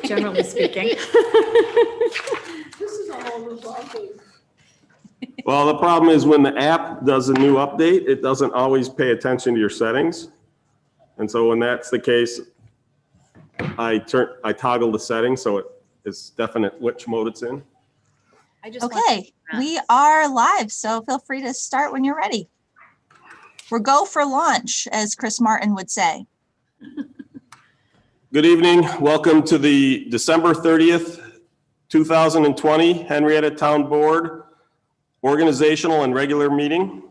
Generally speaking. This is a whole new ballgame. Well, the problem is when the app does a new update, it doesn't always pay attention to your settings. And so when that's the case, I toggle the settings so it's definite which mode it's in. Okay, we are live, so feel free to start when you're ready. We're go for launch, as Chris Martin would say. Good evening. Welcome to the December 30th, 2020 Henrietta Town Board organizational and regular meeting.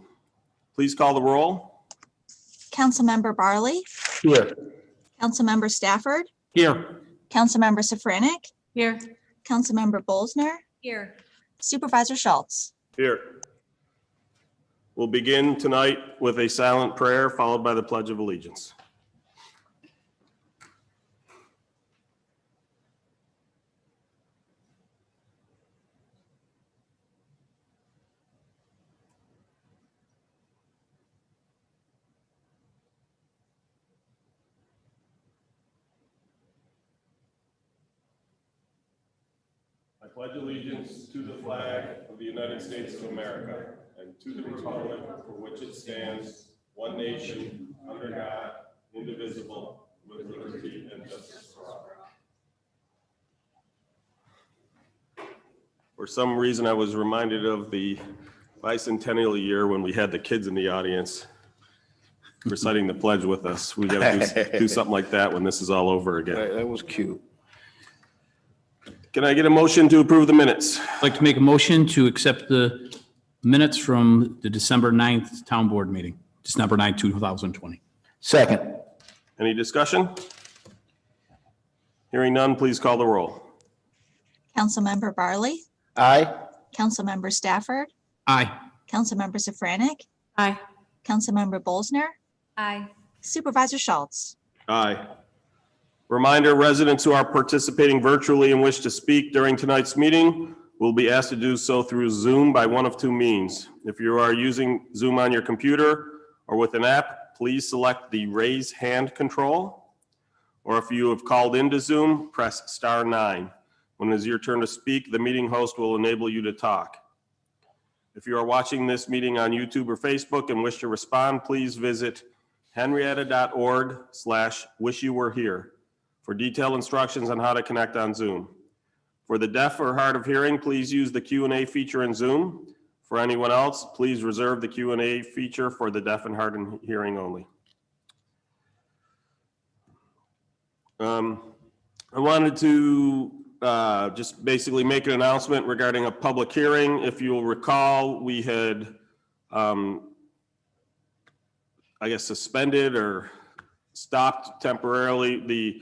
Please call the roll. Councilmember Barley, Here. Councilmember Stafford, Here. Councilmember Safranek, Here. Councilmember Bolzner, Here. Supervisor Schultz. Here. We'll begin tonight with a silent prayer followed by the Pledge of Allegiance. I pledge allegiance to the flag of the United States of America and to the republic for which it stands, one nation, under God, indivisible, with liberty and justice for all. For some reason, I was reminded of the bicentennial year when we had the kids in the audience reciting the pledge with us. We got to do something like that when this is all over again. That was cute. Can I get a motion to approve the minutes? I'd like to make a motion to accept the minutes from the December 9th Town Board meeting, December 9th, 2020. Second. Any discussion? Hearing none, please call the roll. Councilmember Barley, Aye. Councilmember Stafford, Aye. Councilmember Safranek, Aye. Councilmember Bolzner, Aye. Supervisor Schultz. Aye. Reminder, residents who are participating virtually and wish to speak during tonight's meeting will be asked to do so through Zoom by one of two means. If you are using Zoom on your computer or with an app, please select the raise hand control. Or if you have called into Zoom, press *9. When it is your turn to speak, the meeting host will enable you to talk. If you are watching this meeting on YouTube or Facebook and wish to respond, please visit henrietta.org/wishyouwerehere for detailed instructions on how to connect on Zoom. For the deaf or hard of hearing, please use the Q&A feature in Zoom. For anyone else, please reserve the Q&A feature for the deaf and hard of hearing only. I wanted to just basically make an announcement regarding a public hearing. If you'll recall, we had, I guess, suspended or stopped temporarily the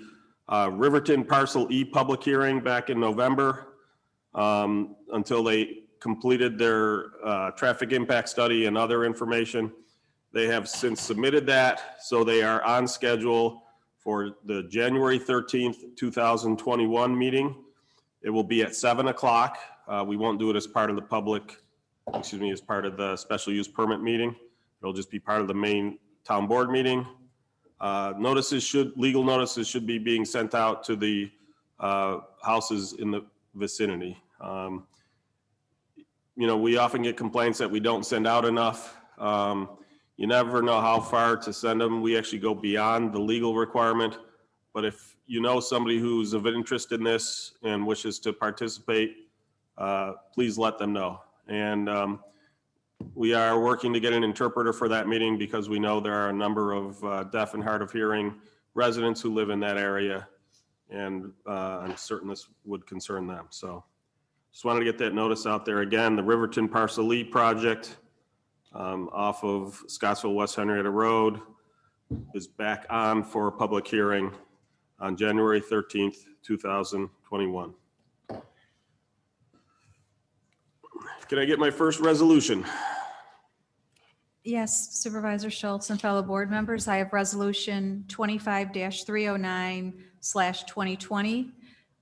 Riverton Parcel E public hearing back in November until they completed their traffic impact study and other information. They have since submitted that, so they are on schedule for the January 13th, 2021 meeting. It will be at 7 o'clock. We won't do it as part of the as part of the special use permit meeting. It'll just be part of the main town board meeting. Legal notices should be being sent out to the houses in the vicinity. We often get complaints that we don't send out enough. You never know how far to send them. We actually go beyond the legal requirement. But if you know somebody who's of interest in this and wishes to participate, please let them know. And we are working to get an interpreter for that meeting because we know there are a number of deaf and hard of hearing residents who live in that area, and I'm certain this would concern them. So just wanted to get that notice out there. Again, the Riverton Parcel E project off of Scottsville West Henrietta Road is back on for a public hearing on January 13th, 2021. Can I get my first resolution? Yes, Supervisor Schultz and fellow board members, I have resolution 25-309/2020,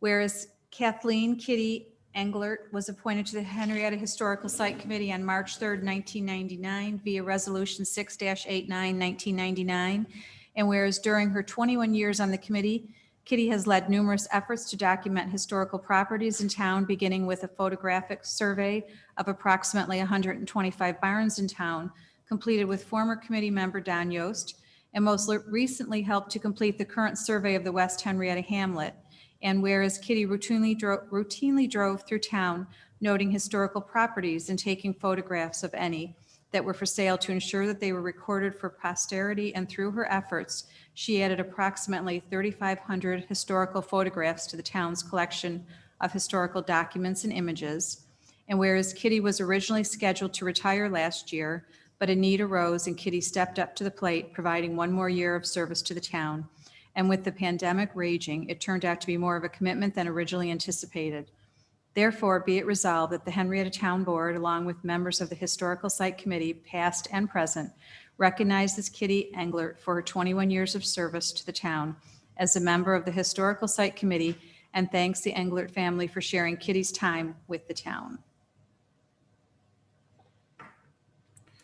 whereas Kathleen Kitty Englert was appointed to the Henrietta Historical Site Committee on March 3rd, 1999 via resolution 6-89/1999. And whereas during her 21 years on the committee, Kitty has led numerous efforts to document historical properties in town, beginning with a photographic survey of approximately 125 barns in town, completed with former committee member Don Yost, and most recently helped to complete the current survey of the West Henrietta Hamlet. And whereas Kitty routinely drove through town, noting historical properties and taking photographs of any that were for sale to ensure that they were recorded for posterity, and through her efforts, she added approximately 3,500 historical photographs to the town's collection of historical documents and images. And whereas Kitty was originally scheduled to retire last year, but a need arose and Kitty stepped up to the plate, providing one more year of service to the town. And with the pandemic raging, it turned out to be more of a commitment than originally anticipated. Therefore, be it resolved that the Henrietta Town Board, along with members of the Historical Site Committee, past and present, recognizes Kitty Englert for her 21 years of service to the town as a member of the Historical Site Committee, and thanks the Englert family for sharing Kitty's time with the town.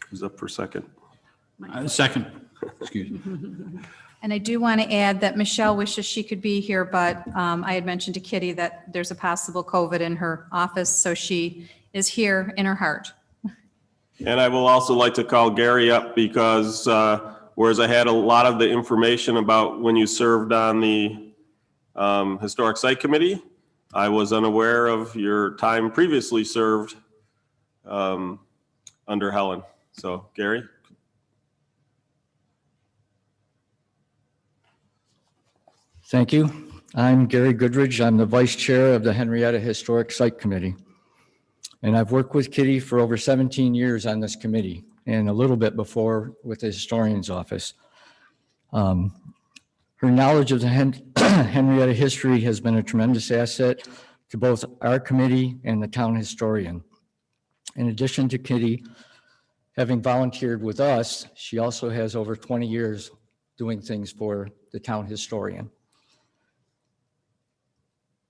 Who's up for second? Second, excuse me. And I do want to add that Michelle wishes she could be here, but I had mentioned to Kitty that there's a possible COVID in her office, so she is here in her heart. And I will also like to call Gary up because whereas I had a lot of the information about when you served on the Historic Site Committee, I was unaware of your time previously served under Helen. So, Gary? Thank you. I'm Gary Goodridge. I'm the Vice Chair of the Henrietta Historic Site Committee. And I've worked with Kitty for over 17 years on this committee and a little bit before with the historian's office. Her knowledge of the Henrietta history has been a tremendous asset to both our committee and the town historian. In addition to Kitty having volunteered with us, she also has over 20 years doing things for the town historian.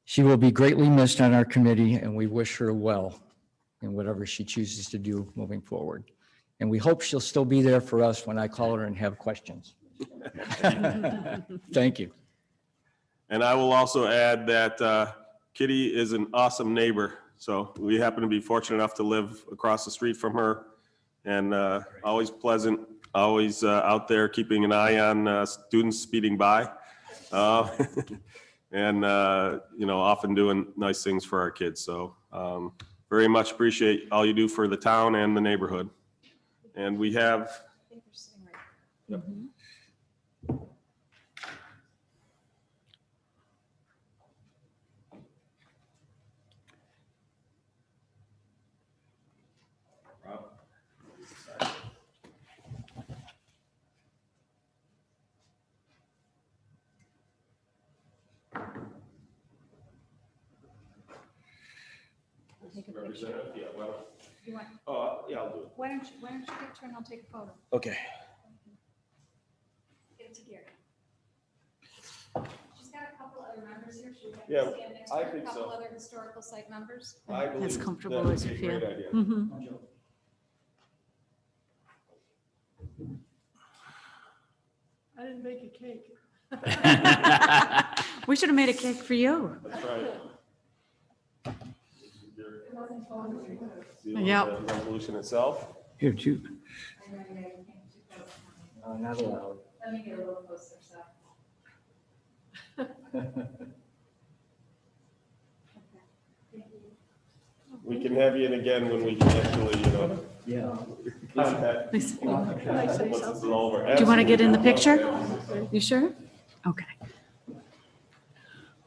She will be greatly missed on our committee, and we wish her well in whatever she chooses to do moving forward. And we hope she'll still be there for us when I call her and have questions. Thank you. And I will also add that Kitty is an awesome neighbor. So we happen to be fortunate enough to live across the street from her, and always pleasant, always out there keeping an eye on students speeding by. And, often doing nice things for our kids. So very much appreciate all you do for the town and the neighborhood. And we have. Yep. Representative, yeah, well, You want- yeah, I'll do it. Why don't you get to her and I'll take a photo. Okay. Get it to Gary. She's got a couple other members here. Should we have Yeah, them stand next to I her? A think couple so. other historical site members. I believe That's comfortable that as would you be a feel. great idea. Mhm. I didn't make a cake. We should have made a cake for you. That's right. Yep. The resolution itself. Here, too. Not allowed. Let me get a little closer, so. We can have you in again when we can actually, Yeah. contact once this is over. Do you want to get in the picture? You sure? Okay.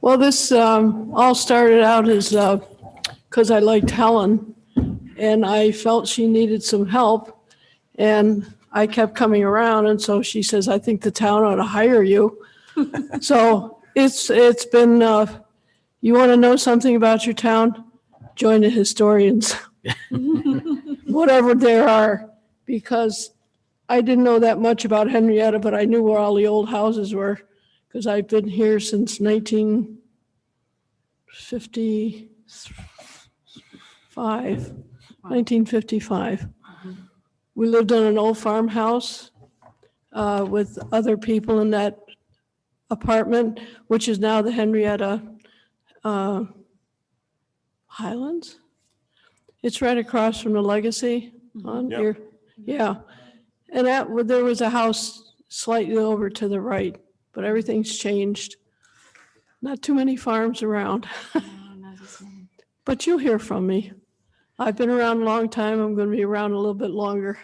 Well, this all started out as because I liked Helen and I felt she needed some help. And I kept coming around. And so she says, I think the town ought to hire you. So it's been, you want to know something about your town? Join the historians, whatever there are, because I didn't know that much about Henrietta, but I knew where all the old houses were because I've been here since 1955. We lived in an old farmhouse with other people in that apartment, which is now the Henrietta Highlands. It's right across from the Legacy on Yep. here. Yeah. And there was a house slightly over to the right, but everything's changed. Not too many farms around. But you'll hear from me. I've been around a long time. I'm going to be around a little bit longer.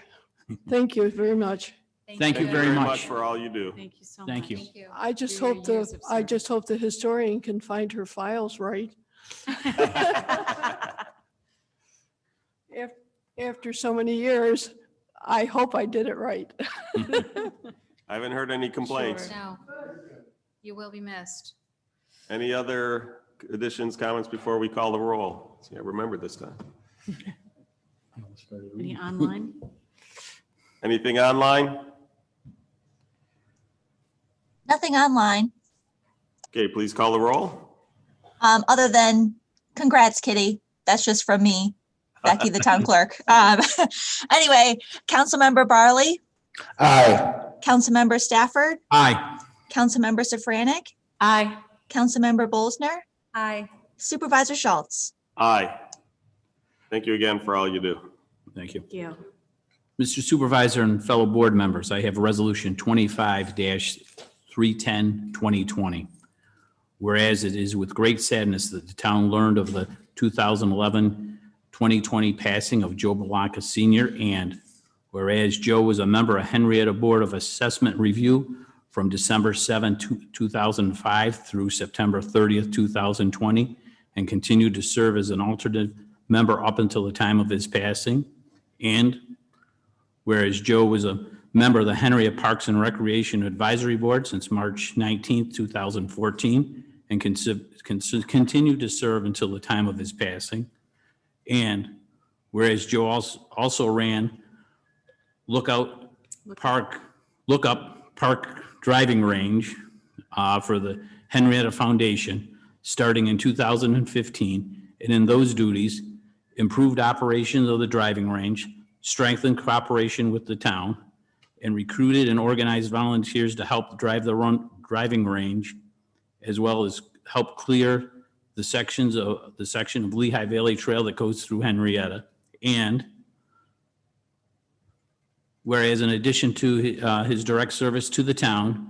Thank you very much. Thank you very much. for all you do. Thank you so Thank much. you. Thank you. I just For your hope years of I just hope the historian can find her files right. After so many years, I hope I did it right. I haven't heard any complaints. No, you will be missed. Any other additions, comments before we call the roll? See, I remembered this time. Any online? Anything online? Nothing online, Okay, please call the roll. other than congrats, Kitty. That's just from me, Becky, the town clerk. Anyway, Councilmember Barley, Aye. Councilmember Stafford, Aye. Councilmember Safranek, Aye. Councilmember Bolsner, Aye. Supervisor Schultz. Aye. Thank you again for all you do. Thank you. Thank you. Mr. Supervisor and fellow board members, I have Resolution 25-310, 2020. Whereas it is with great sadness that the town learned of the 2011-2020 passing of Joe Blanca Sr. And whereas Joe was a member of Henrietta Board of Assessment Review from December 7, 2005 through September 30th, 2020, and continued to serve as an alternate member up until the time of his passing. And whereas Joe was a member of the Henrietta Parks and Recreation Advisory Board since March 19th, 2014, and continued to serve until the time of his passing. And whereas Joe also ran Lookup Park Driving Range for the Henrietta Foundation starting in 2015, and in those duties, improved operations of the driving range, strengthened cooperation with the town, and recruited and organized volunteers to help drive the driving range, as well as help clear the section of Lehigh Valley Trail that goes through Henrietta. And whereas in addition to his direct service to the town,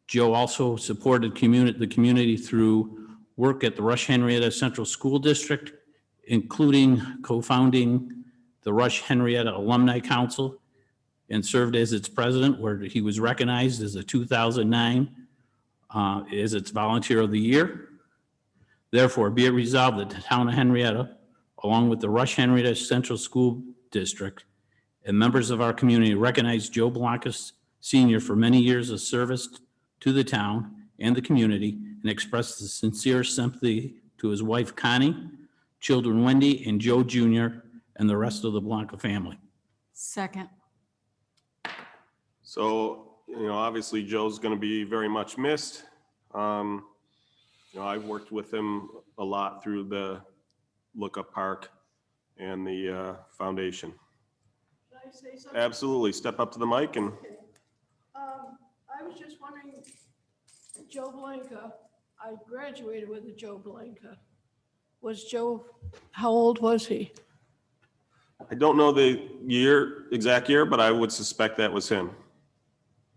Joe also supported the community through work at the Rush Henrietta Central School District, including co-founding the Rush Henrietta Alumni Council, and served as its president, where he was recognized as a 2009 as its Volunteer of the Year. Therefore, be it resolved that the town of Henrietta, along with the Rush Henrietta Central School District and members of our community, recognize Joe Blanca Sr. for many years of service to the town and the community, and express the sincere sympathy to his wife Connie, children Wendy and Joe Jr., and the rest of the Blanca family. Second. So, obviously Joe's going to be very much missed. I've worked with him a lot through the Lookup Park and the foundation. Can I say something? Absolutely. Step up to the mic and I was just wondering, Joe Blanca, I graduated with a Joe Blanca. Was Joe, how old was he? I don't know the exact year, but I would suspect that was him.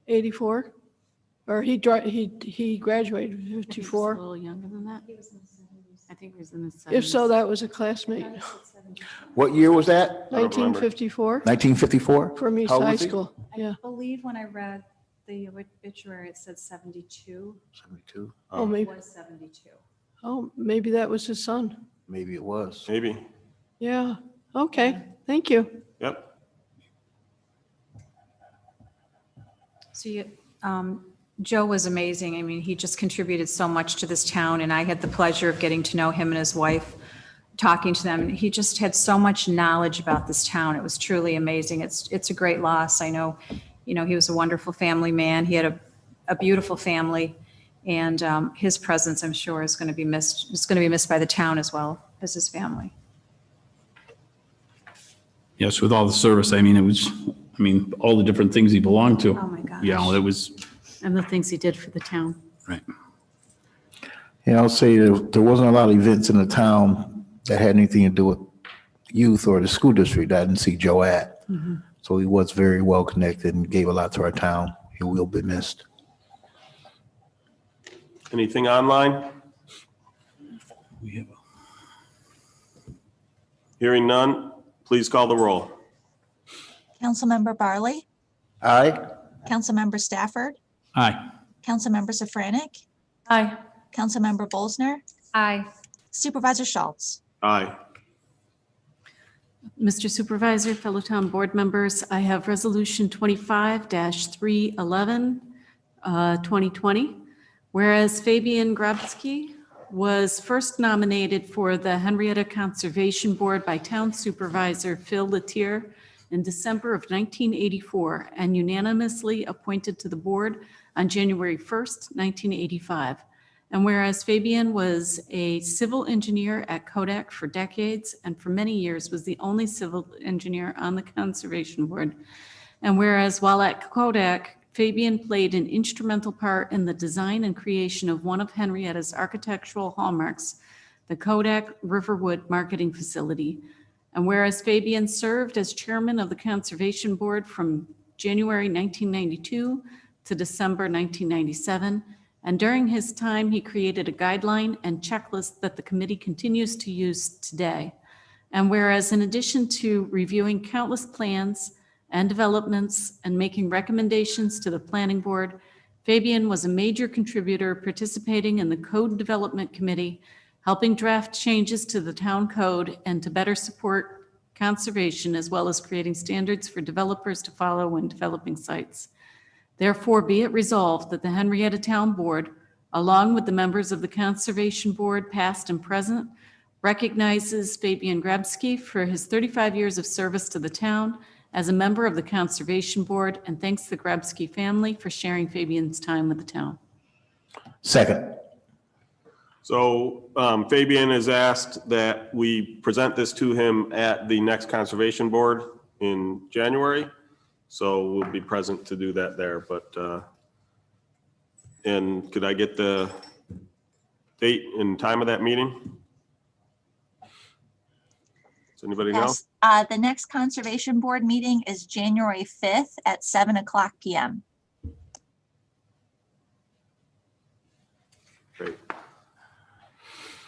84? Or he graduated A 54? little younger than that. I think he was in the 70s. If so, that was a classmate. What year was that? I don't remember. 1954 1954? from East How old High was he? School. Yeah. I believe when I read the obituary, it said 72. 72. Oh, It maybe, was 72. maybe that was his son. Maybe it was. Maybe. Yeah. Okay. Thank you. Yep. So Joe was amazing. I mean, he just contributed so much to this town, and I had the pleasure of getting to know him and his wife, talking to them. He just had so much knowledge about this town. It was truly amazing. It's a great loss. I know, he was a wonderful family man. He had a beautiful family, and his presence, I'm sure, is going to be missed. It's going to be missed by the town as well as his family. Yes, with all the service, all the different things he belonged to. Oh, my gosh. Yeah, it was, And the things he did for the town. Right. Yeah, I'll say there wasn't a lot of events in the town that had anything to do with youth or the school district that I didn't see Joe at. So he was very well connected and gave a lot to our town. He will be missed. Anything online? Hearing none, please call the roll. Councilmember Barley, Aye. Councilmember Stafford, Aye. Councilmember Safranek, Aye. Councilmember Bolsner, Aye. Supervisor Schultz. Aye. Mr. Supervisor, fellow town board members, I have Resolution 25-311, 2020, whereas Fabian Grabsky was first nominated for the Henrietta Conservation Board by Town Supervisor Phil Letier in December of 1984 and unanimously appointed to the board on January 1st, 1985. And whereas Fabian was a civil engineer at Kodak for decades and for many years was the only civil engineer on the Conservation Board. And whereas while at Kodak, Fabian played an instrumental part in the design and creation of one of Henrietta's architectural hallmarks, the Kodak Riverwood Marketing Facility. And whereas Fabian served as chairman of the Conservation Board from January 1992 to December 1997, and during his time, he created a guideline and checklist that the committee continues to use today. And whereas in addition to reviewing countless plans and developments and making recommendations to the planning board, Fabian was a major contributor participating in the Code Development Committee, helping draft changes to the town code and to better support conservation, as well as creating standards for developers to follow when developing sites. Therefore, be it resolved that the Henrietta Town Board, along with the members of the Conservation Board, past and present, recognizes Fabian Grabsky for his 35 years of service to the town as a member of the Conservation Board, and thanks the Grabsky family for sharing Fabian's time with the town. Second. So Fabian has asked that we present this to him at the next Conservation Board in January. So we'll be present to do that there, but, and could I get the date and time of that meeting? Does anybody know? Yes, the next Conservation Board meeting is January 5th at 7:00 p.m. Great.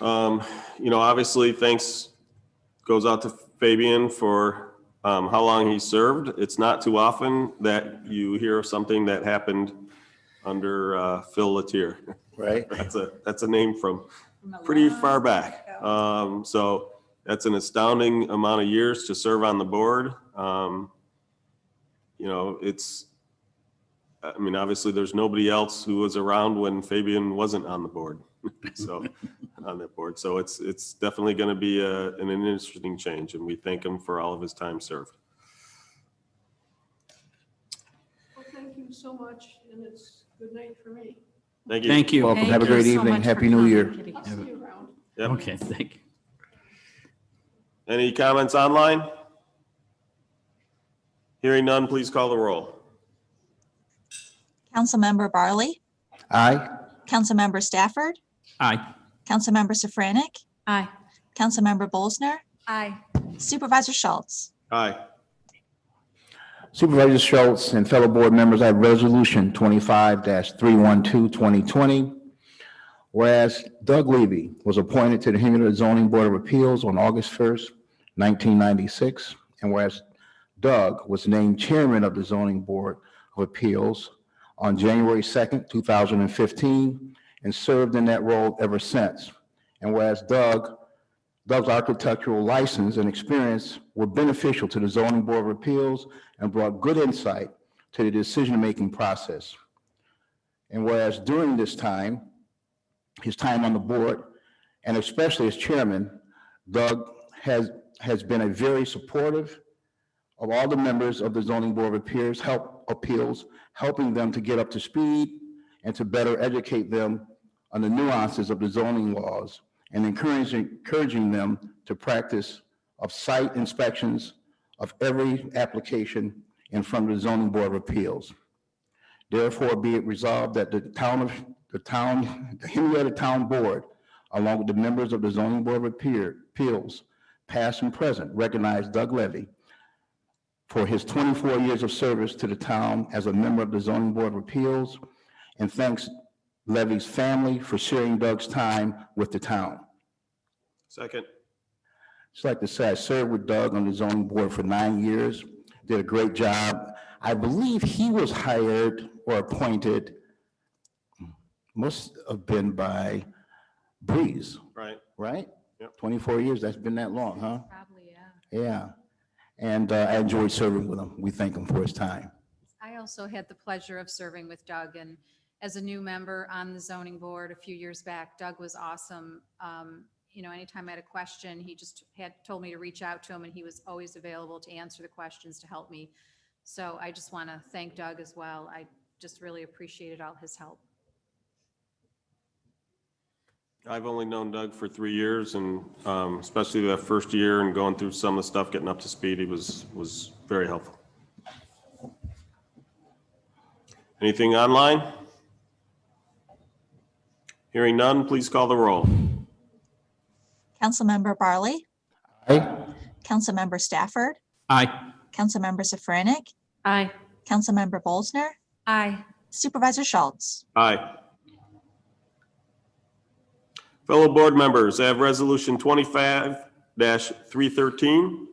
Obviously, thanks goes out to Fabian for how long he served. It's not too often that you hear of something that happened under Phil Letier. Right. That's a name from pretty far back. So that's an astounding amount of years to serve on the board. Obviously there's nobody else who was around when Fabian wasn't on the board. So on that board. So it's definitely going to be an interesting change, and we thank him for all of his time served. Well, thank you so much, and it's good night for me. Thank you. Thank you. Welcome. Thank Have a you great so evening. much for Happy New coming, Year. Kitty. I'll see you around. Yep. Okay, thank you. Any comments online? Hearing none, please call the roll. Councilmember Barley, Aye. Councilmember Stafford, Aye. Councilmember Safranek, Aye. Councilmember Bolsner, Aye. Supervisor Schultz. Aye. Supervisor Schultz and fellow board members, I have Resolution 25-312, 2020. Whereas Doug Levy was appointed to the Henrietta Zoning Board of Appeals on August 1st, 1996, and whereas Doug was named chairman of the Zoning Board of Appeals on January 2nd, 2015, and served in that role ever since. And whereas Doug's architectural license and experience were beneficial to the Zoning Board of Appeals and brought good insight to the decision-making process. And whereas during this time, his time on the board, and especially as chairman, Doug has been a very supportive of all the members of the Zoning Board of Appeals, helping them to get up to speed and to better educate them on the nuances of the zoning laws, and encouraging them to practice of site inspections of every application in front of the Zoning Board of Appeals. Therefore, be it resolved that the town of the Henrietta Town Board, along with the members of the Zoning Board of Appeals, past and present, recognize Doug Levy for his 24 years of service to the town as a member of the Zoning Board of Appeals, and thanks Levy's family for sharing Doug's time with the town. Second. Just like to say, I served with Doug on the zoning board for 9 years, did a great job. I believe he was hired or appointed, must have been by Breeze, Right. right? Yep. 24 years, that's been that long, huh? Probably, yeah. Yeah. And I enjoyed serving with him. We thank him for his time. I also had the pleasure of serving with Doug, and as a new member on the zoning board a few years back, Doug was awesome. You know, anytime I had a question, he just had told me to reach out to him, and he was always available to answer the questions, to help me. So I just want to thank Doug as well. I just really appreciated all his help. I've only known Doug for 3 years, and especially that first year and going through some of the stuff, getting up to speed, he was very helpful. Anything online? Hearing none, please call the roll. Councilmember Barley, Aye. Councilmember Stafford, Aye. Councilmember Safranik, Aye. Councilmember Bolzner, Aye. Supervisor Schultz. Aye. Fellow board members, I have resolution 25-313,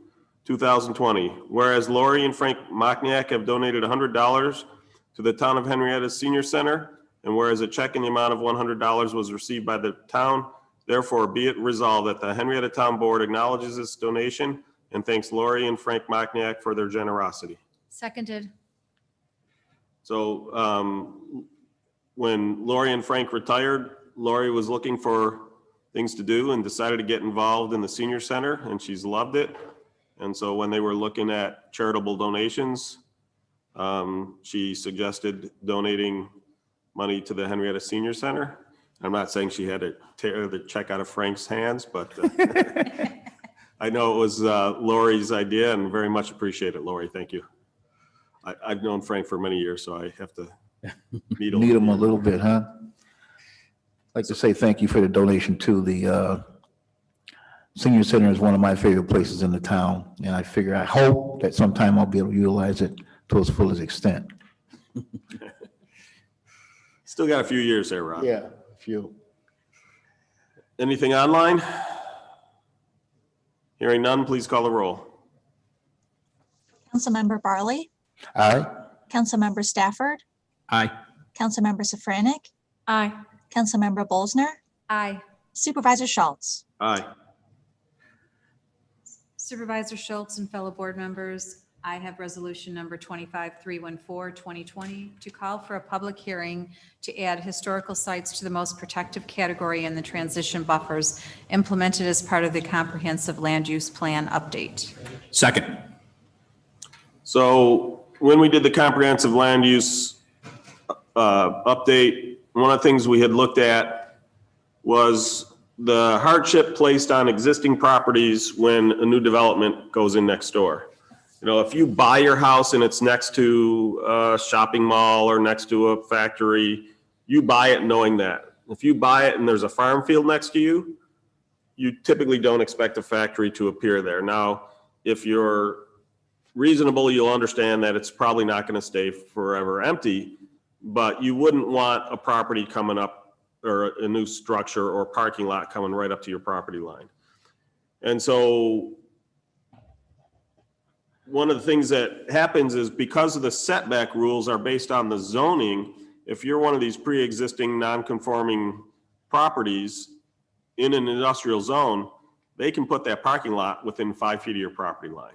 2020. Whereas Lori and Frank Machniak have donated $100 to the town of Henrietta Senior Center, and whereas a check in the amount of $100 was received by the town, therefore be it resolved that the Henrietta Town Board acknowledges this donation and thanks Lori and Frank Machniak for their generosity. Seconded. So when Lori and Frank retired, Lori was looking for things to do and decided to get involved in the senior center, and she's loved it. And so when they were looking at charitable donations, she suggested donating money to the Henrietta Senior Center. I'm not saying she had to tear the check out of Frank's hands, but I know it was Lori's idea, and very much appreciate it, Lori. Thank you. I've known Frank for many years, so I have to meet Him a little bit, huh? I'd like to say thank you for the donation too. The senior center is one of my favorite places in the town, and I hope that sometime I'll be able to utilize it to its fullest extent. Still got a few years there, Rob. Yeah, a few. Anything online? Hearing none, please call the roll. Councilmember Barley, Aye. Councilmember Stafford, Aye. Councilmember Safranik, Aye. Councilmember Bolzner, Aye. Supervisor Schultz. Aye. Supervisor Schultz and fellow board members, I have resolution number 25314, 2020, to call for a public hearing to add historical sites to the most protective category in the transition buffers implemented as part of the comprehensive land use plan update. Second. So when we did the comprehensive land use update, one of the things we had looked at was the hardship placed on existing properties when a new development goes in next door. You know, if you buy your house and it's next to a shopping mall or next to a factory, you buy it knowing that. If you buy it and there's a farm field next to you, you typically don't expect a factory to appear there. Now, if you're reasonable, you'll understand that it's probably not going to stay forever empty, but you wouldn't want a property coming up or a new structure or parking lot coming right up to your property line. And so one of the things that happens is because of the setback rules are based on the zoning, if you're one of these pre-existing non-conforming properties in an industrial zone, they can put that parking lot within 5 feet of your property line.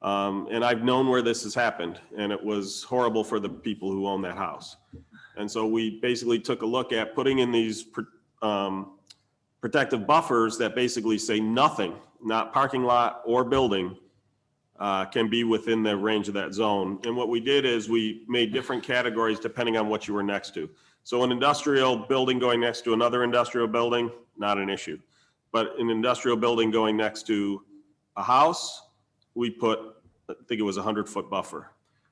And I've known where this has happened, and it was horrible for the people who own that house. And so we basically took a look at putting in these protective buffers that basically say nothing, not parking lot or building, can be within the range of that zone. And what we did is we made different categories depending on what you were next to. So an industrial building going next to another industrial building, not an issue. But an industrial building going next to a house, we put, I think it was a 100-foot buffer.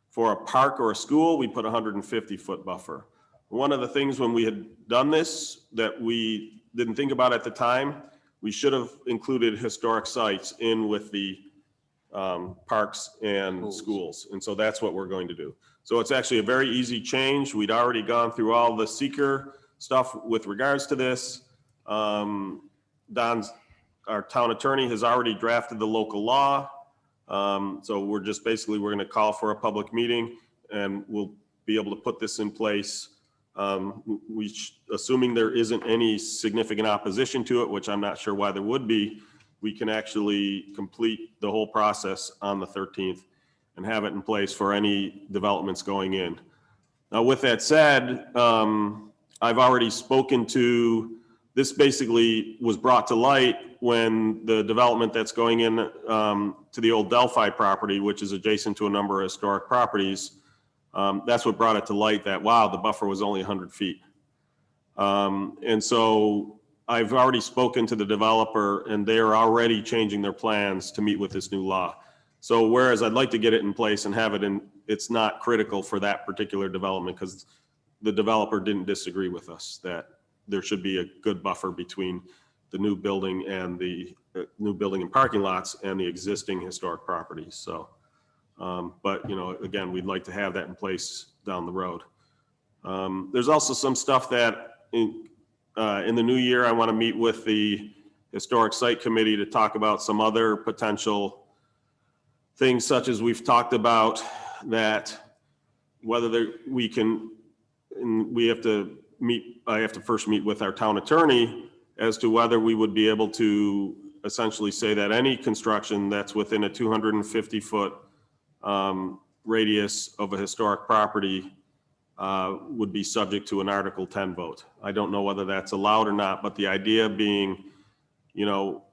For a park or a school, we put a 150-foot buffer. One of the things when we had done this that we didn't think about at the time, we should have included historic sites in with the parks and schools. And so that's what we're going to do. So it's actually a very easy change. We'd already gone through all the seeker stuff with regards to this. Don's, our town attorney, has already drafted the local law. So we're just basically, we're going to call for a public meeting and we'll be able to put this in place. Assuming there isn't any significant opposition to it, which I'm not sure why there would be, we can actually complete the whole process on the 13th and have it in place for any developments going in. Now, with that said, I've already spoken to, this basically was brought to light when the development that's going in to the old Delphi property, which is adjacent to a number of historic properties. That's what brought it to light that, wow, the buffer was only 100 feet. And so I've already spoken to the developer and they are already changing their plans to meet with this new law. So whereas I'd like to get it in place and have it in, it's not critical for that particular development because the developer didn't disagree with us that there should be a good buffer between the new building and the new building and parking lots and the existing historic properties. So, but you know, again, we'd like to have that in place down the road. There's also some stuff that in the new year, I want to meet with the Historic Site Committee to talk about some other potential things, such as we've talked about that whether we can, and we have to meet, I have to first meet with our town attorney as to whether we would be able to essentially say that any construction that's within a 250-foot radius of a historic property would be subject to an Article 10 vote. I don't know whether that's allowed or not, but the idea being, you know,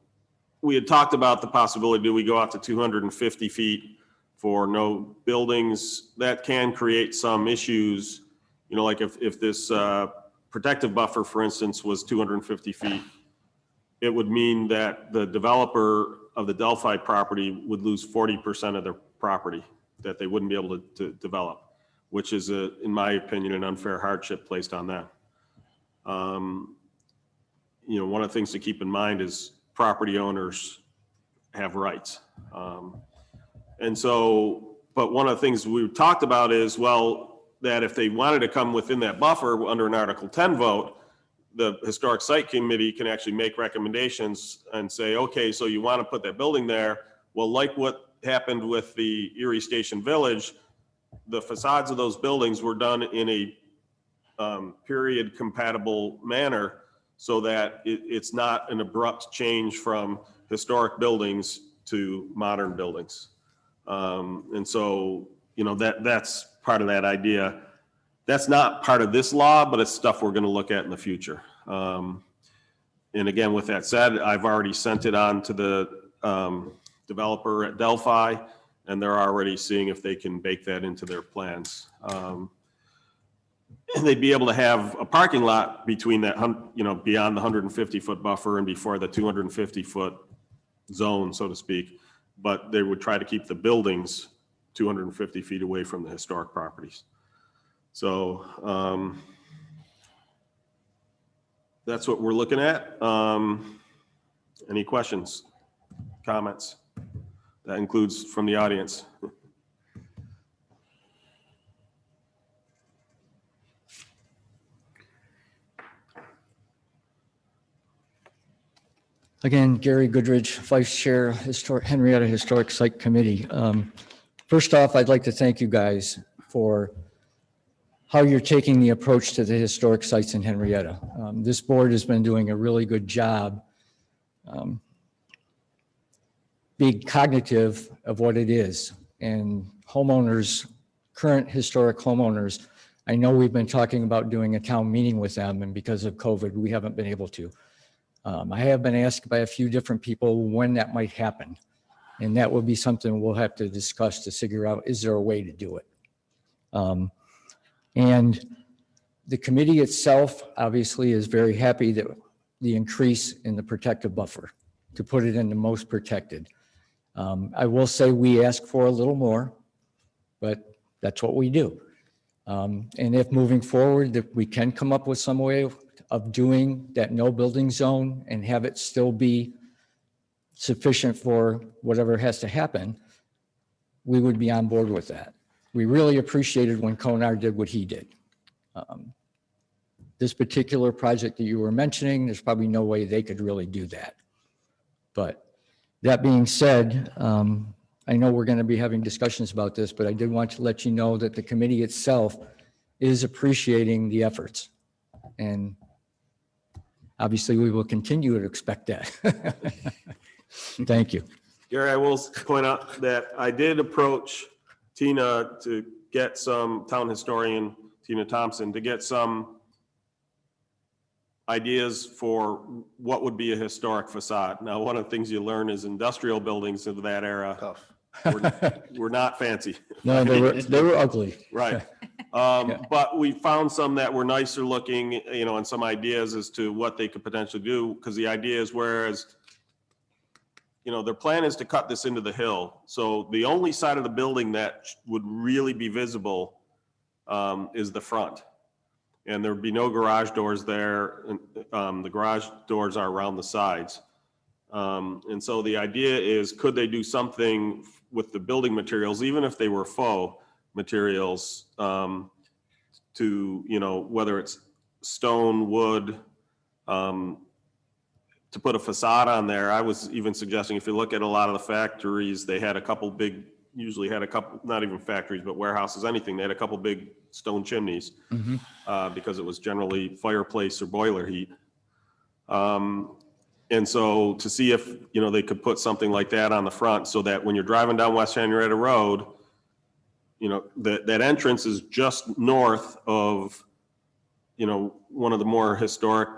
we had talked about the possibility, do we go out to 250 feet for no buildings? That can create some issues, you know, like if this protective buffer, for instance, was 250 feet, it would mean that the developer of the Delphi property would lose 40% of their property that they wouldn't be able to develop, which is, in my opinion, an unfair hardship placed on them. You know, one of the things to keep in mind is property owners have rights. And so, but one of the things we talked about is, well, that if they wanted to come within that buffer under an Article 10 vote, the Historic Site Committee can actually make recommendations and say, okay, so you want to put that building there. Well, like what happened with the Erie Station Village, the facades of those buildings were done in a period compatible manner so that it's not an abrupt change from historic buildings to modern buildings. And so, you know, that's part of that idea. That's not part of this law, but it's stuff we're going to look at in the future. And again, with that said, I've already sent it on to the developer at Delphi, and they're already seeing if they can bake that into their plans. And they'd be able to have a parking lot between that, you know, beyond the 150-foot buffer and before the 250-foot zone, so to speak. But they would try to keep the buildings 250 feet away from the historic properties. So that's what we're looking at. Any questions, comments? That includes from the audience. Again, Gary Goodrich, Vice Chair, Henrietta Historic Site Committee. First off, I'd like to thank you guys for how you're taking the approach to the historic sites in Henrietta. This board has been doing a really good job being cognitive of what it is. And homeowners, current historic homeowners, I know we've been talking about doing a town meeting with them, and because of COVID, we haven't been able to. I have been asked by a few different people when that might happen. And that will be something we'll have to discuss to figure out, is there a way to do it? And the committee itself obviously is very happy that the increase in the protective buffer to put it in the most protected. I will say we ask for a little more, but that's what we do. And if moving forward, that we can come up with some way of doing that no building zone and have it still be sufficient for whatever has to happen, we would be on board with that. We really appreciated when Konar did what he did. This particular project that you were mentioning, there's probably no way they could really do that. But that being said, I know we're going to be having discussions about this, but I did want to let you know that the committee itself is appreciating the efforts. And obviously, we will continue to expect that. Thank you. Gary, I will point out that I did approach Tina to get some, town historian Tina Thompson, to get some ideas for what would be a historic facade. Now, one of the things you learn is industrial buildings of that era were not fancy. No, they were ugly. Right. But we found some that were nicer looking, you know, and some ideas as to what they could potentially do. Because the idea is, whereas, you know, their plan is to cut this into the hill. So the only side of the building that would really be visible is the front. And there'd be no garage doors there. The garage doors are around the sides. And so the idea is, could they do something with the building materials, even if they were faux materials, to, you know, whether it's stone, wood, to put a facade on there. I was even suggesting, if you look at a lot of the factories, they had a couple big, usually had a couple, not even factories, but warehouses, anything. They had a couple big stone chimneys because it was generally fireplace or boiler heat. And so to see if, you know, they could put something like that on the front, so that when you're driving down West Henrietta Road, you know, that entrance is just north of, you know, one of the more historic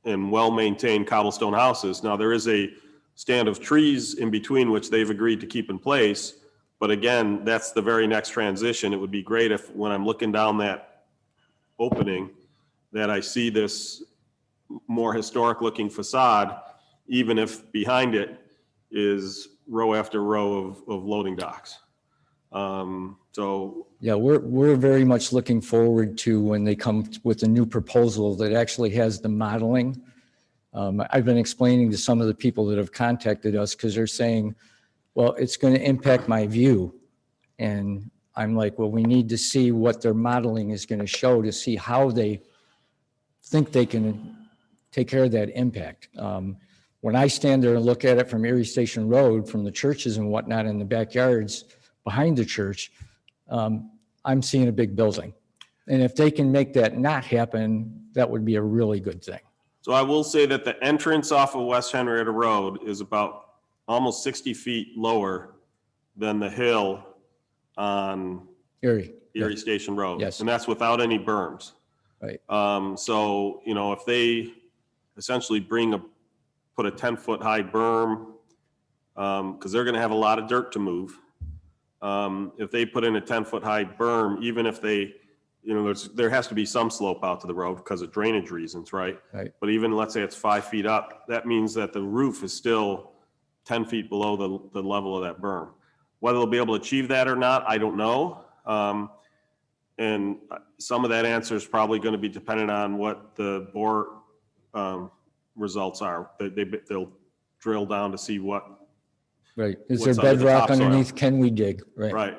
and well-maintained cobblestone houses. Now, there is a stand of trees in between, which they've agreed to keep in place. But again, that's the very next transition. It would be great if, when I'm looking down that opening, that I see this more historic looking facade, even if behind it is row after row of loading docks. So yeah, we're very much looking forward to when they come with a new proposal that actually has the modeling. I've been explaining to some of the people that have contacted us, because they're saying, well, it's going to impact my view. And I'm like, well, we need to see what their modeling is going to show to see how they think they can take care of that impact. When I stand there and look at it from Erie Station Road, from the churches and whatnot in the backyards behind the church, I'm seeing a big building. And if they can make that not happen, that would be a really good thing. So I will say that the entrance off of West Henrietta Road is about almost 60 feet lower than the hill on Erie Station Road. Yes. And that's without any berms. Right. So, you know, if they essentially put a 10-foot high berm, because they're going to have a lot of dirt to move. If they put in a 10-foot high berm, even if they, you know, there has to be some slope out to the road because of drainage reasons, right? Right. But even, let's say it's 5 feet up, that means that the roof is still 10 feet below the level of that berm. Whether they'll be able to achieve that or not, I don't know. And some of that answer is probably going to be dependent on what the bore results are. They'll drill down to see what. Right. Is there what's under the bedrock topsoil. underneath? Can we dig? Right. Right.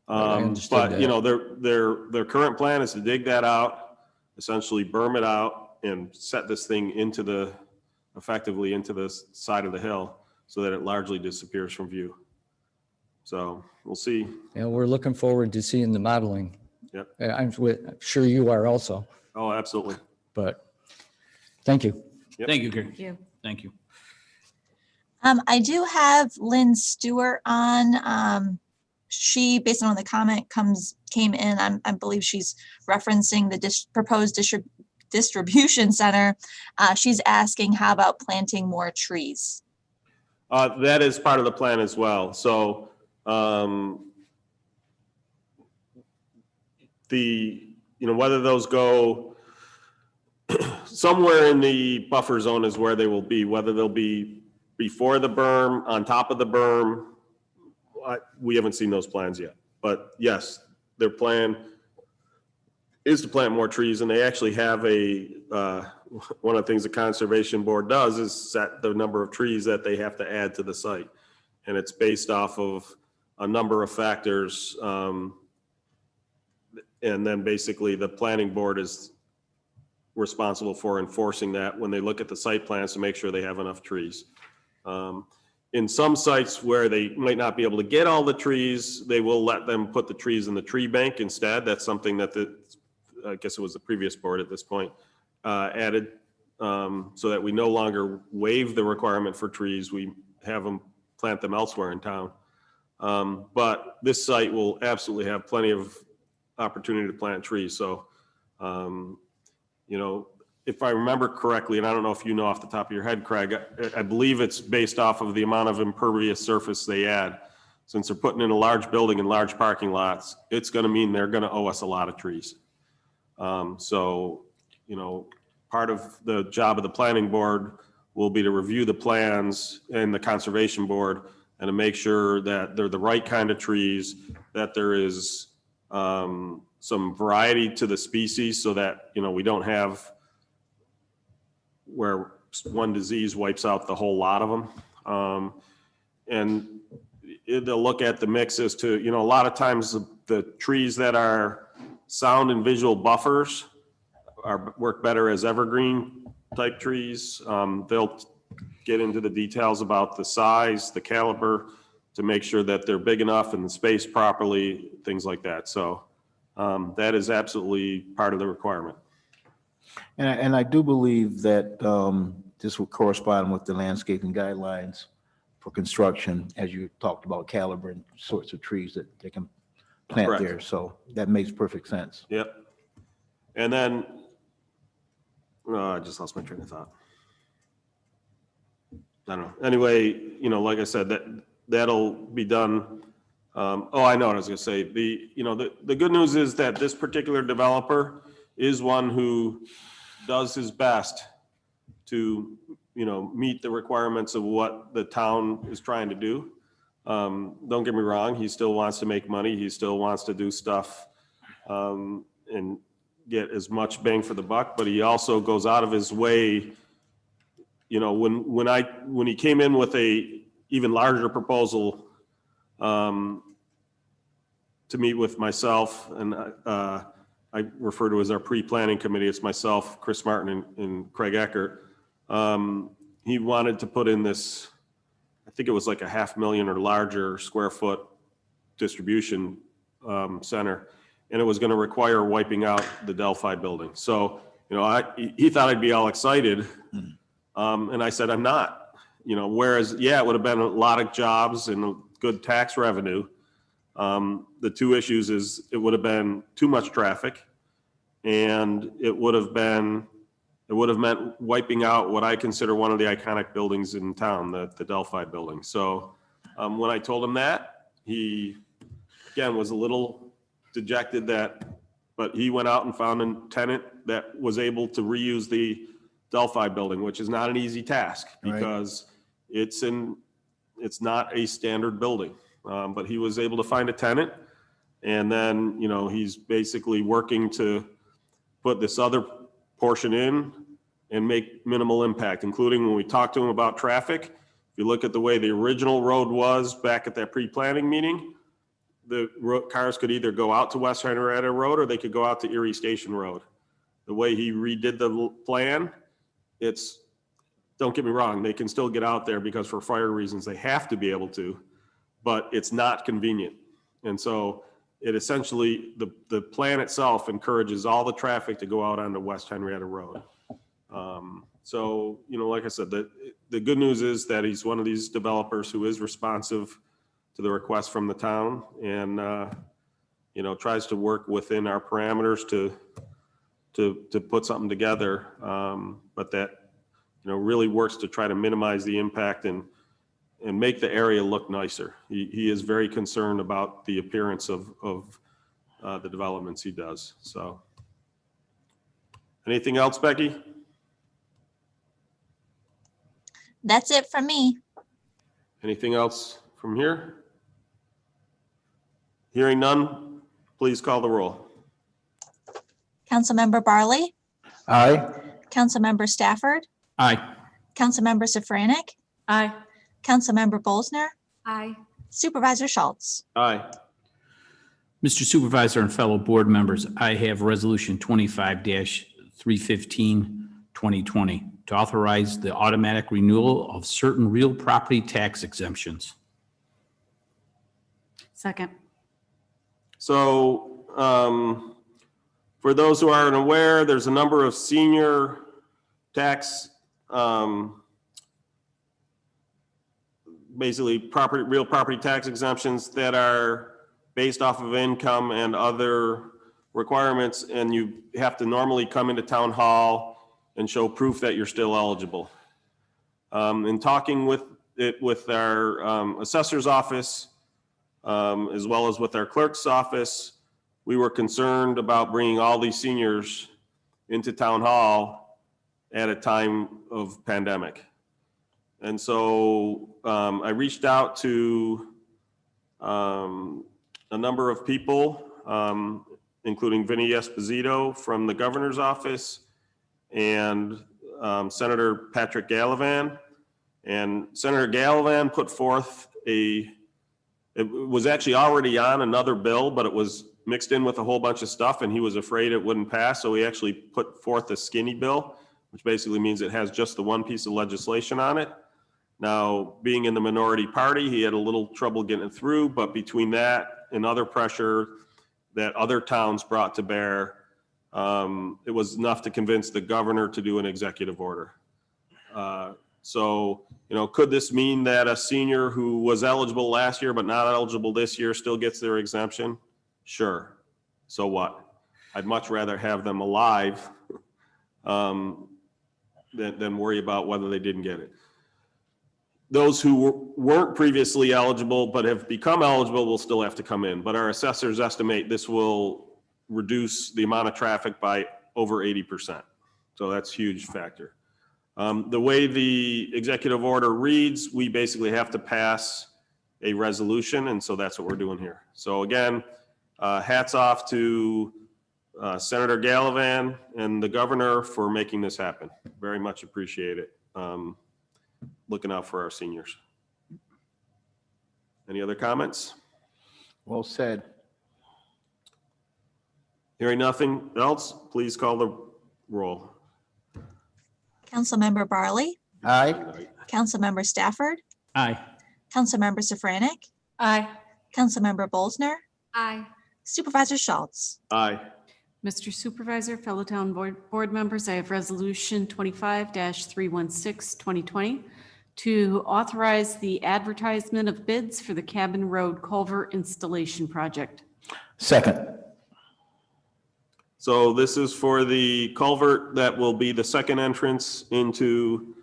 I understood But, that. you know, their current plan is to dig that out, essentially berm it out and set this thing effectively into the side of the hill so that it largely disappears from view. So we'll see. Yeah, we're looking forward to seeing the modeling. Yep. I'm sure you are also, Oh, absolutely. but thank you. Yep. Thank you, Gary. Thank you. Thank you. I do have Lynn Stewart on. She, based on the comment, came in. I believe she's referencing the proposed distribution center. She's asking, how about planting more trees? That is part of the plan as well. So whether those go somewhere in the buffer zone is where they will be, whether they'll be before the berm, on top of the berm. We haven't seen those plans yet, but yes, their plan is to plant more trees, and they actually have one of the things the Conservation Board does is set the number of trees that they have to add to the site. And it's based off of a number of factors. And then basically the planning board is responsible for enforcing that when they look at the site plans to make sure they have enough trees. In some sites where they might not be able to get all the trees, they will let them put the trees in the tree bank instead. That's something that I guess it was the previous board at this point, added, so that we no longer waive the requirement for trees. We have them plant them elsewhere in town. But this site will absolutely have plenty of opportunity to plant trees. So, you know, if I remember correctly, and I don't know if you know off the top of your head, Craig, I believe it's based off of the amount of impervious surface they add. Since they're putting in a large building and large parking lots, it's going to mean they're going to owe us a lot of trees. So, you know, part of the job of the planning board will be to review the plans and the conservation board and to make sure that they're the right kind of trees, that there is some variety to the species so that, you know, we don't have where one disease wipes out the whole lot of them. And they'll look at the mixes to, you know, a lot of times the trees that are sound and visual buffers work better as evergreen type trees. They'll get into the details about the size, the caliber, to make sure that they're big enough and spaced properly, things like that. So that is absolutely part of the requirement. And I do believe that this will correspond with the landscaping guidelines for construction, as you talked about caliber and sorts of trees that they can plant Correct. there. So that makes perfect sense. Yep. And then, I just lost my train of thought. I don't know. Anyway, you know, like I said, that'll be done. Oh, I know what I was going to say. The good news is that this particular developer is one who does his best to, you know, meet the requirements of what the town is trying to do. Don't get me wrong. He still wants to make money. He still wants to do stuff and get as much bang for the buck, but he also goes out of his way. You know, when he came in with a even larger proposal to meet with myself, and I refer to as our pre-planning committee, it's myself, Chris Martin, and Craig Eckert. He wanted to put in this, I think it was like a 500,000 or larger square foot distribution center, and it was going to require wiping out the Delphi building. So, you know, he thought I'd be all excited. And I said, I'm not, you know, whereas, yeah, it would have been a lot of jobs and good tax revenue. The two issues is it would have been too much traffic, and it would have meant wiping out what I consider one of the iconic buildings in town, the Delphi building. So when I told him that, he, again, was a little dejected but he went out and found a tenant that was able to reuse the Delphi building, which is not an easy task because it's not a standard building. But he was able to find a tenant, and then, you know, he's basically working to put this other portion in and make minimal impact, including when we talked to him about traffic. If you look at the way the original road was back at that pre-planning meeting, the cars could either go out to West Henrietta Road or they could go out to Erie Station Road. The way he redid the plan, don't get me wrong, they can still get out there because for fire reasons they have to be able to, but it's not convenient. And so it essentially, the plan itself encourages all the traffic to go out onto West Henrietta Road. So, you know, like I said, the good news is that he's one of these developers who is responsive to the request from the town and, you know, tries to work within our parameters to put something together, but that, you know, really works to try to minimize the impact and make the area look nicer. He is very concerned about the appearance of the developments he does. So, anything else, Becky? That's it from me. Anything else from here? Hearing none, please call the roll. Councilmember Barley, Aye. Councilmember Stafford, Aye. Councilmember Safranek, Aye. Councilmember Bolzner, Aye. Supervisor Schultz. Aye. Mr. Supervisor and fellow board members, I have Resolution 25-315, 2020, to authorize the automatic renewal of certain real property tax exemptions. Second. So for those who aren't aware, there's a number of senior tax, basically real property tax exemptions that are based off of income and other requirements, and you have to normally come into town hall and show proof that you're still eligible. In talking with our assessor's office, as well as with our clerk's office, we were concerned about bringing all these seniors into town hall at a time of pandemic. And so I reached out to a number of people, including Vinny Esposito from the governor's office and Senator Patrick Gallivan. And Senator Gallivan put forth it was actually already on another bill, but it was mixed in with a whole bunch of stuff and he was afraid it wouldn't pass. So he actually put forth a skinny bill, which basically means it has just the one piece of legislation on it. Now, being in the minority party, he had a little trouble getting it through, but between that and other pressure that other towns brought to bear, it was enough to convince the governor to do an executive order. So, could this mean that a senior who was eligible last year but not eligible this year still gets their exemption? Sure. So what? I'd much rather have them alive than worry about whether they didn't get it. Those who weren't previously eligible but have become eligible will still have to come in. But our assessors estimate this will reduce the amount of traffic by over 80%. So that's a huge factor. The way the executive order reads, we basically have to pass a resolution, and so that's what we're doing here. So again, hats off to Senator Gallivan and the governor for making this happen. Very much appreciate it. Looking out for our seniors. Any other comments? Well said. Hearing nothing else, please call the roll. Councilmember Barley, Aye. Councilmember Stafford, Aye. Councilmember Safranek, Aye. Councilmember Bolzner, Aye. Supervisor Schultz. Aye. Mr. Supervisor, fellow town board members, I have Resolution 25-316, 2020, to authorize the advertisement of bids for the Cabin Road Culvert Installation Project. Second. So this is for the culvert that will be the second entrance into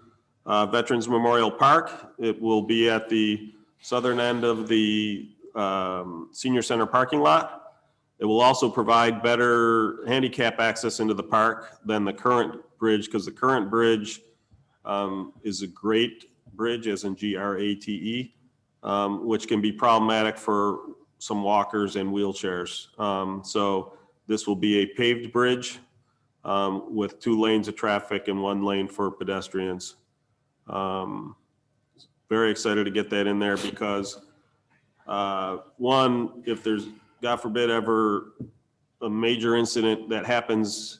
Veterans Memorial Park. It will be at the southern end of the Senior Center parking lot. It will also provide better handicap access into the park than the current bridge, because the current bridge is a great bridge, as in GRATE, which can be problematic for some walkers and wheelchairs. So this will be a paved bridge with 2 lanes of traffic and 1 lane for pedestrians. Very excited to get that in there because one, if there's, God forbid, ever a major incident that happens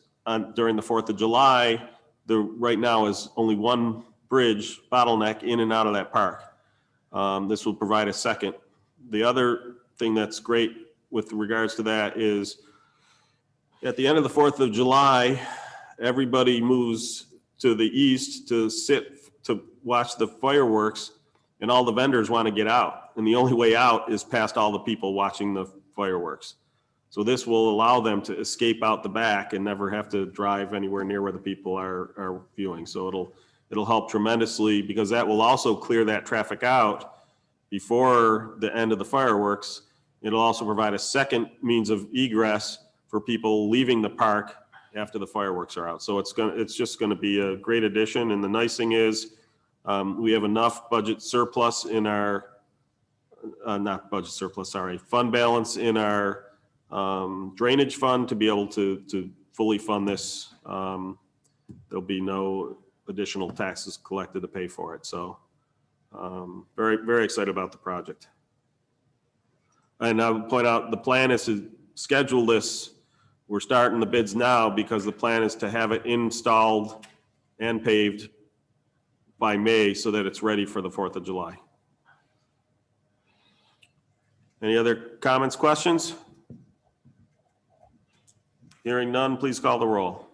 during the 4th of July, there right now is only one bridge bottleneck in and out of that park. This will provide a second. The other thing that's great with regards to that is at the end of the 4th of July, everybody moves to the east to watch the fireworks, and all the vendors want to get out. And the only way out is past all the people watching the fireworks. So this will allow them to escape out the back and never have to drive anywhere near where the people are viewing. So it'll help tremendously, because that will also clear that traffic out before the end of the fireworks. It'll also provide a second means of egress for people leaving the park after the fireworks are out. So it's just gonna be a great addition. And the nice thing is we have enough budget surplus in our, not budget surplus, sorry, fund balance in our drainage fund to be able to fully fund this. There'll be no additional taxes collected to pay for it. So very, very excited about the project. And I would point out, the plan is to schedule this. We're starting the bids now because the plan is to have it installed and paved by May so that it's ready for the 4th of July. Any other comments, questions? Hearing none, please call the roll.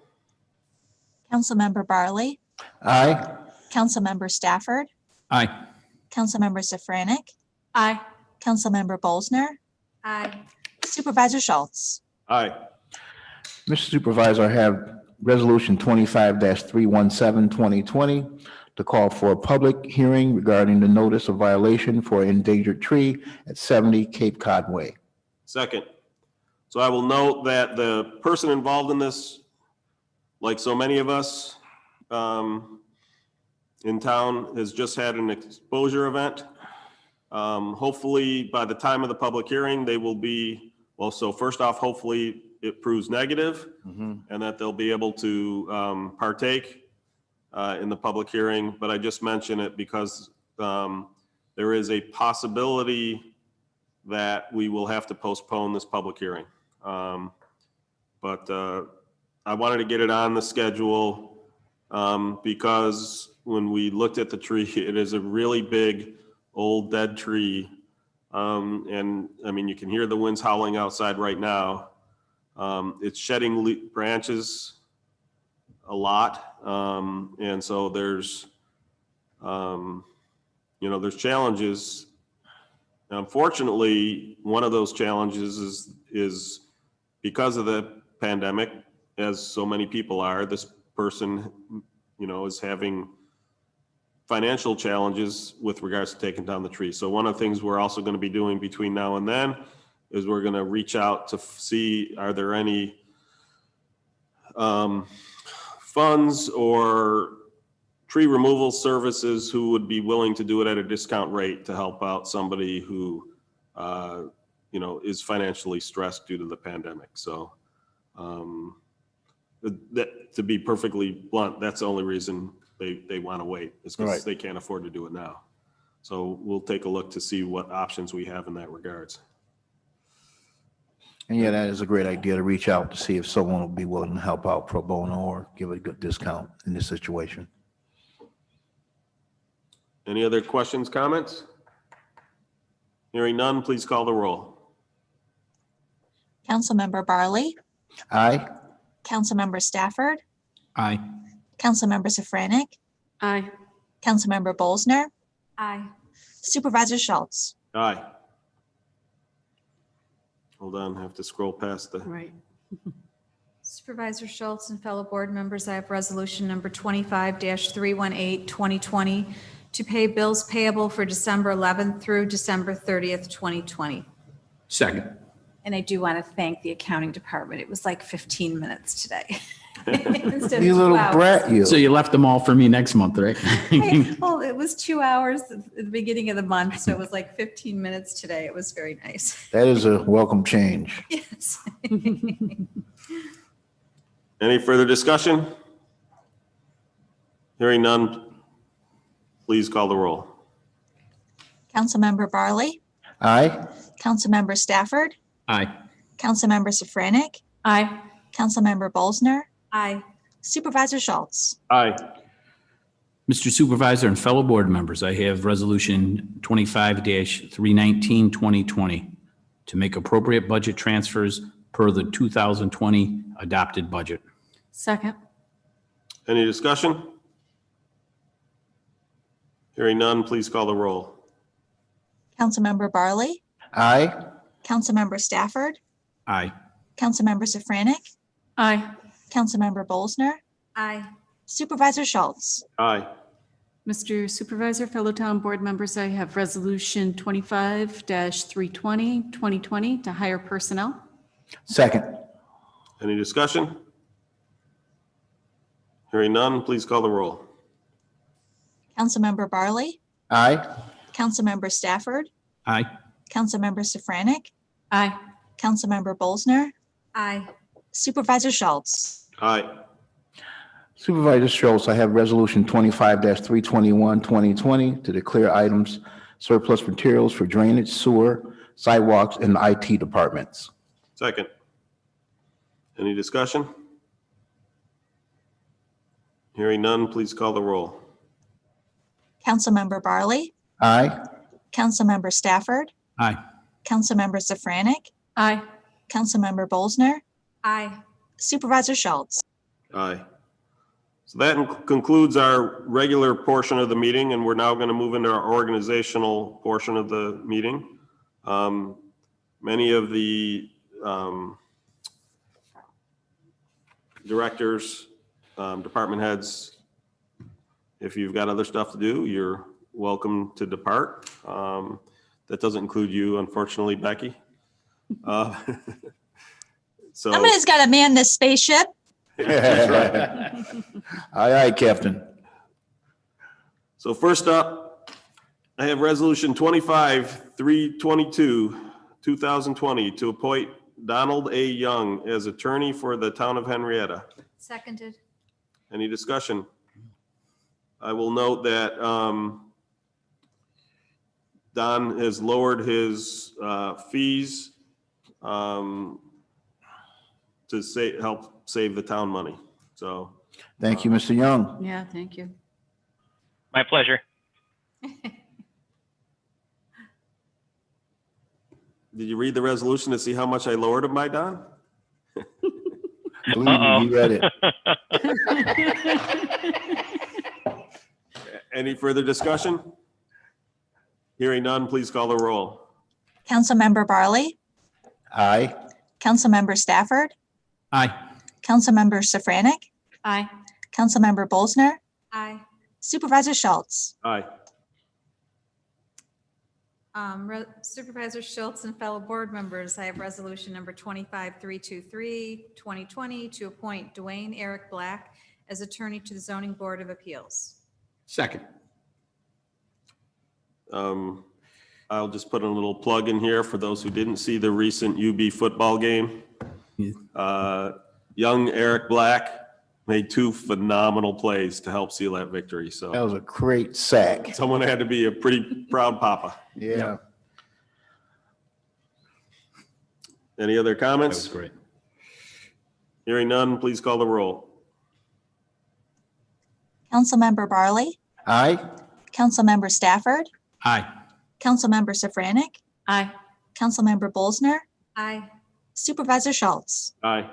Councilmember Barley, Aye. Councilmember Stafford, Aye. Councilmember Safranek, Aye. Councilmember Bolzner, Aye. Supervisor Schultz. Aye. Mr. Supervisor, I have Resolution 25-317, 2020, to call for a public hearing regarding the notice of violation for endangered tree at 70 Cape Cod Way. Second. So I will note that the person involved in this, like so many of us in town, has just had an exposure event. Hopefully, by the time of the public hearing, they will be, well, so first off, hopefully it proves negative and that they'll be able to partake in the public hearing. But I just mention it because there is a possibility that we will have to postpone this public hearing. But I wanted to get it on the schedule because when we looked at the tree, it is a really big, old, dead tree. And I mean, you can hear the winds howling outside right now. It's shedding branches a lot. And so there's, there's challenges. Unfortunately, one of those challenges is because of the pandemic, as so many people are, this person, is having financial challenges with regards to taking down the tree. So one of the things we're also going to be doing between now and then is we're going to reach out to see, are there any funds or tree removal services who would be willing to do it at a discount rate to help out somebody who, is financially stressed due to the pandemic. So that, to be perfectly blunt, that's the only reason they want to wait, is because they can't afford to do it now. So we'll take a look to see what options we have in that regards. And yeah, that is a great idea to reach out to see if someone will be willing to help out pro bono or give a good discount in this situation. Any other questions, comments? Hearing none, please call the roll. Councilmember Barley, Aye. Councilmember Stafford, Aye. Councilmember Safranek, Aye. Councilmember Bolzner, Aye. Supervisor Schultz. Aye. Hold on, I have to scroll past the, Right. Supervisor Schultz and fellow board members, I have resolution number 25-318, 2020, to pay bills payable for December 11th through December 30th, 2020. Second. And I do want to thank the accounting department. It was like 15 minutes today. Instead of You 2 little hours. brat, you. So you left them all for me next month, right? Well, it was 2 hours at the beginning of the month, so it was like 15 minutes today. It was very nice. That is a welcome change. Yes. any further discussion? Hearing none, please call the roll. Councilmember Barley, Aye. Councilmember Stafford, Aye. Councilmember Safranek, Aye. Councilmember Bolzner, Aye. Supervisor Schultz. Aye. Mr. Supervisor and fellow board members, I have resolution 25-319, 2020, to make appropriate budget transfers per the 2020 adopted budget. Second. Any discussion? Hearing none, please call the roll. Councilmember Barley, Aye. Councilmember Stafford, Aye. Councilmember Safranek, Aye. Councilmember Bolzner, Aye. Supervisor Schultz. Aye. Mr. Supervisor, fellow town board members, I have resolution 25-320, 2020, to hire personnel. Second. Any discussion? Hearing none, please call the roll. Councilmember Barley, Aye. Councilmember Stafford, Aye. Councilmember Safranek, Aye. Councilmember Bolzner, Aye. Supervisor Schultz. Aye. Supervisor Schultz, I have Resolution 25-321, 2020, to declare items surplus materials for drainage, sewer, sidewalks, and the IT departments. Second. Any discussion? Hearing none, please call the roll. Councilmember Barley, Aye. Councilmember Stafford, Aye. Councilmember Safranik, Aye. Councilmember Bolzner, Aye. Supervisor Schultz. Aye. So that concludes our regular portion of the meeting, and we're now going to move into our organizational portion of the meeting. Many of the directors, department heads, if you've got other stuff to do, you're welcome to depart. That doesn't include you, unfortunately, Becky. So Somebody's got to man this spaceship. that's right. Aye, Captain. So first up, I have Resolution 25-322, 2020, to appoint Donald A. Young as attorney for the town of Henrietta. Seconded. Any discussion? I will note that Don has lowered his fees to help save the town money. So Thank you, Mr. Young. Yeah, thank you. My pleasure. did you read the resolution to see how much I lowered him by, Don? Believe me, he read it. Any further discussion? Hearing none, please call the roll. Councilmember Barley, Aye. Councilmember Stafford, Aye. Councilmember Safranik, Aye. Councilmember Bolzner, Aye. Supervisor Schultz. Aye. Supervisor Schultz and fellow board members, I have resolution number 25-323, 2020, to appoint Dwayne Eric Black as attorney to the Zoning Board of Appeals. Second. I'll just put a little plug in here for those who didn't see the recent UB football game. Young Eric Black made two phenomenal plays to help seal that victory. That So was a great sack. someone had to be a pretty proud papa. Yeah. Any other That comments? was great. Hearing none, please call the roll. Councilmember Barley, Aye. Councilmember Stafford, Aye. Councilmember Safranik, Aye. Councilmember Bolzner, Aye. Supervisor Schultz. Aye.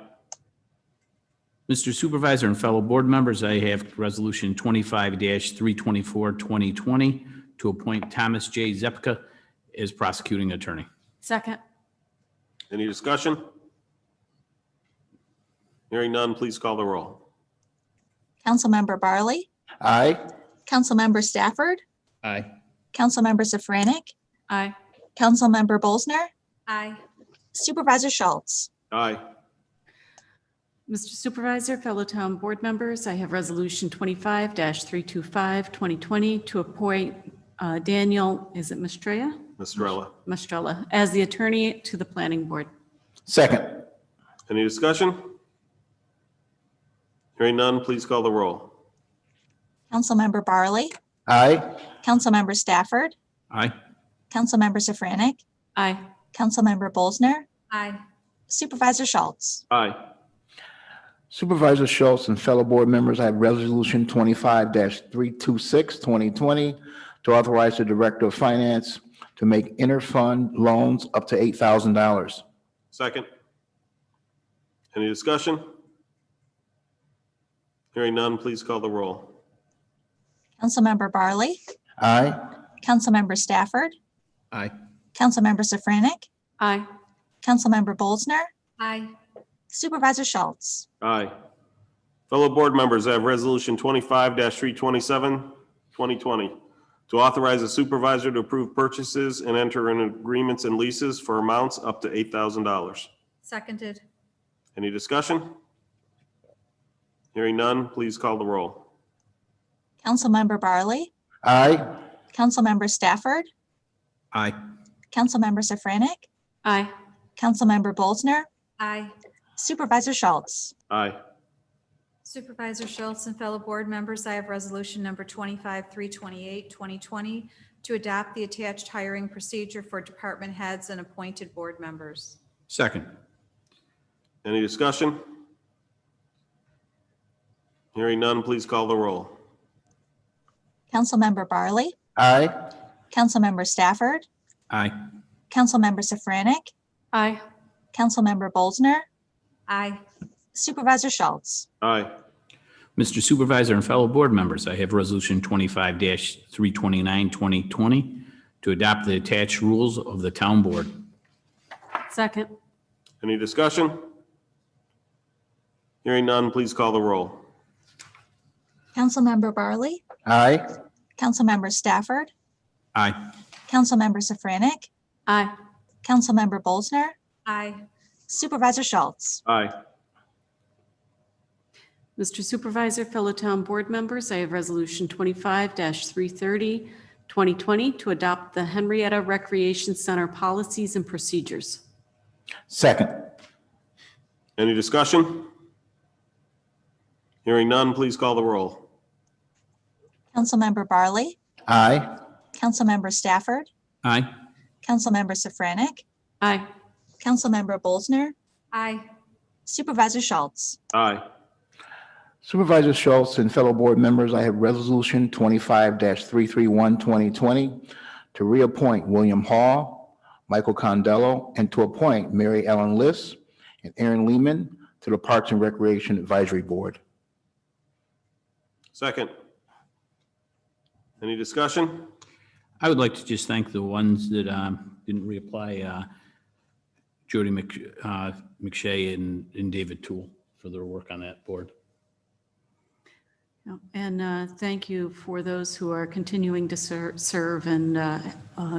Mr. Supervisor and fellow board members, I have Resolution 25-324, 2020, to appoint Thomas J. Zepka as prosecuting attorney. Second. Any discussion? Hearing none, please call the roll. Councilmember Barley, Aye. Councilmember Stafford, Aye. Councilmember Safranik, Aye. Councilmember Bolzner, Aye. Supervisor Schultz. Aye. Mr. Supervisor, fellow town board members, I have Resolution 25-325, 2020, to appoint Daniel, is it Mastrella? Mastrella, as the attorney to the planning board. Second. Any discussion? Hearing none, please call the roll. Councilmember Barley, Aye. Councilmember Stafford, Aye. Councilmember Safranik, Aye. Councilmember Bolzner, Aye. Supervisor Schultz. Aye. Supervisor Schultz and fellow board members, I have Resolution 25-326, 2020, to authorize the Director of Finance to make inter-fund loans up to $8,000. Second. Any discussion? Hearing none, please call the roll. Councilmember Barley, Aye. Councilmember Stafford, Aye. Councilmember Safranik, Aye. Councilmember Bolzner, Aye. Supervisor Schultz. Aye. Fellow board members, I have Resolution 25-327, 2020, to authorize a supervisor to approve purchases and enter in agreements and leases for amounts up to $8,000. Seconded. Any discussion? Hearing none, please call the roll. Councilmember Barley, Aye. Councilmember Stafford, Aye. Councilmember Safranik, Aye. Councilmember Bolzner, Aye. Supervisor Schultz. Aye. Supervisor Schultz and fellow board members, I have resolution number 25-328, 2020, to adopt the attached hiring procedure for department heads and appointed board members. Second. Any discussion? Hearing none, please call the roll. Councilmember Barley, Aye. Councilmember Stafford, Aye. Councilmember Safranek, Aye. Councilmember Bolzner, Aye. Supervisor Schultz. Aye. Mr. Supervisor and fellow board members, I have Resolution 25-329, 2020, to adopt the attached rules of the town board. Second. Any discussion? Hearing none, please call the roll. Councilmember Barley, Aye. Councilmember Stafford, Aye. Councilmember Safranek, Aye. Councilmember Bolzner, Aye. Supervisor Schultz. Aye. Mr. Supervisor, fellow town board members, I have Resolution 25-330, 2020, to adopt the Henrietta Recreation Center policies and procedures. Second. Any discussion? Hearing none, please call the roll. Councilmember Barley, Aye. Councilmember Stafford, Aye. Councilmember Safranek, Aye. Councilmember Bolzner, Aye. Supervisor Schultz. Aye. Supervisor Schultz and fellow board members, I have Resolution 25-331, 2020, to reappoint William Hall, Michael Condello, and to appoint Mary Ellen Liss and Aaron Lehman to the Parks and Recreation Advisory Board. Second. Any discussion? I would like to just thank the ones that didn't reapply, Jody McShay and David Toole for their work on that board. And thank you for those who are continuing to serve and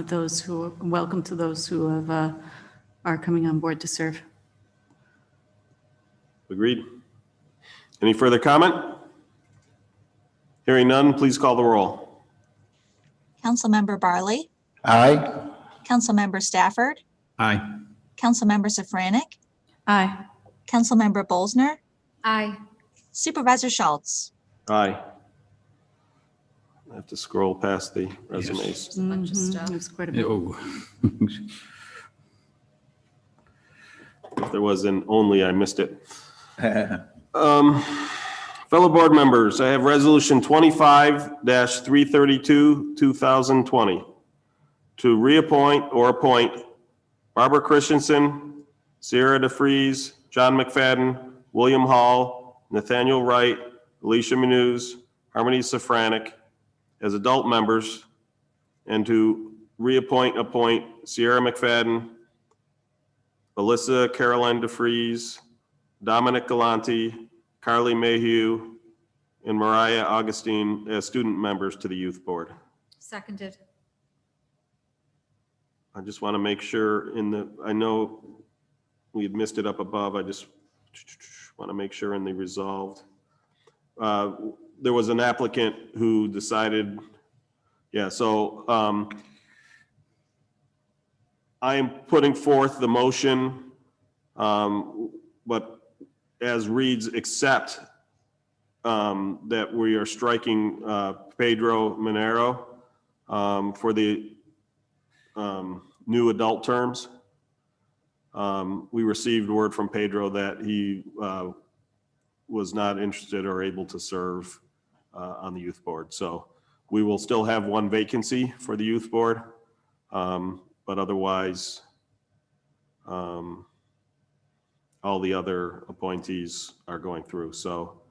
those who, welcome to those who have, are coming on board to serve. Agreed. Any further comment? Hearing none, please call the roll. Councilmember Barley, Aye. Councilmember Stafford, Aye. Councilmember Safranek, Aye. Councilmember Bolzner, Aye. Supervisor Schultz. Aye. I have to scroll past the resumes. There's a bunch of stuff. It was quite a bit. Oh. If there was an only, I missed it. Fellow board members, I have Resolution 25-332, 2020, to reappoint or appoint Barbara Christensen, Sierra DeFries, John McFadden, William Hall, Nathaniel Wright, Alicia Manuz, Harmony Safranek as adult members, and to appoint Sierra McFadden, Alyssa Caroline DeFries, Dominic Galante, Carly Mayhew, and Mariah Augustine as student members to the youth board. Seconded. I just want to make sure I know we had missed it up above. I just want to make sure in the resolved. There was an applicant who decided, so I am putting forth the motion, but as reads, except that we are striking Pedro Minero for the new adult terms. We received word from Pedro that he was not interested or able to serve on the youth board. So we will still have one vacancy for the youth board, but otherwise, all the other appointees are going through. So,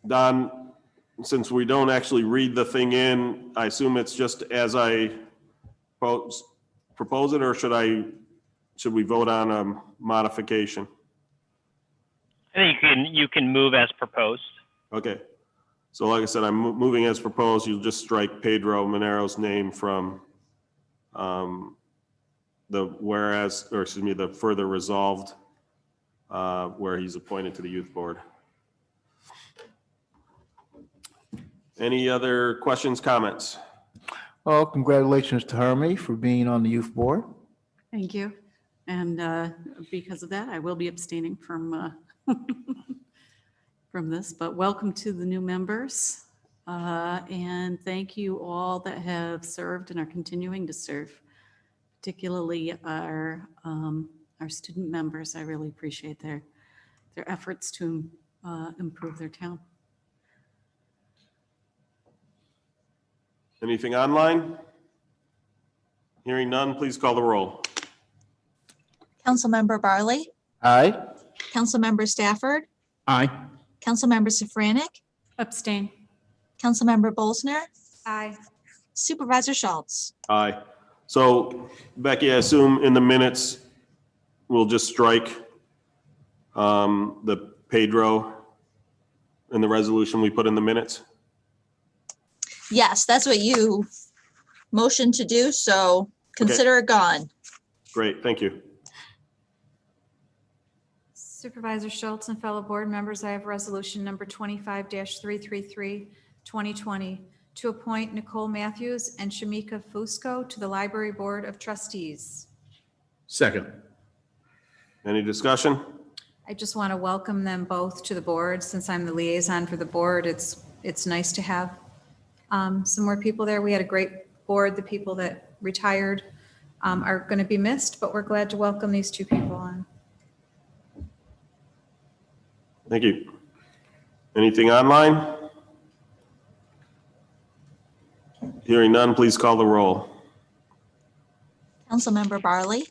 Don, since we don't actually read the thing in, I assume it's just as I propose it, or should we vote on a modification? I think you can move as proposed. Okay. So like I said, I'm moving as proposed. You'll just strike Pedro Minero's name from the further resolved where he's appointed to the youth board. Any other questions, comments? Well, congratulations to Harmony for being on the youth board. Thank you. And because of that, I will be abstaining from from this, but welcome to the new members. And thank you all that have served and are continuing to serve, particularly our student members. I really appreciate their efforts to improve their town. Anything online? Hearing none, please call the roll. Councilmember Barley, Aye. Councilmember Stafford, Aye. Councilmember Safranik, Abstain. Councilmember Bolsner, Aye. Supervisor Schultz. Aye. So Becky, I assume in the minutes, we'll just strike the Pedro in the resolution we put in the minutes? Yes, that's what you motioned to do, so consider it gone. Great, thank you. Supervisor Schultz and fellow board members, I have resolution number 25-333, 2020, to appoint Nicole Matthews and Shamika Fusco to the Library Board of Trustees. Second. Any discussion? I just want to welcome them both to the board. Since I'm the liaison for the board, it's nice to have some more people there. We had a great board. The people that retired are going to be missed, but we're glad to welcome these two people on. Thank you. Anything online? Hearing none, please call the roll. Councilmember Barley,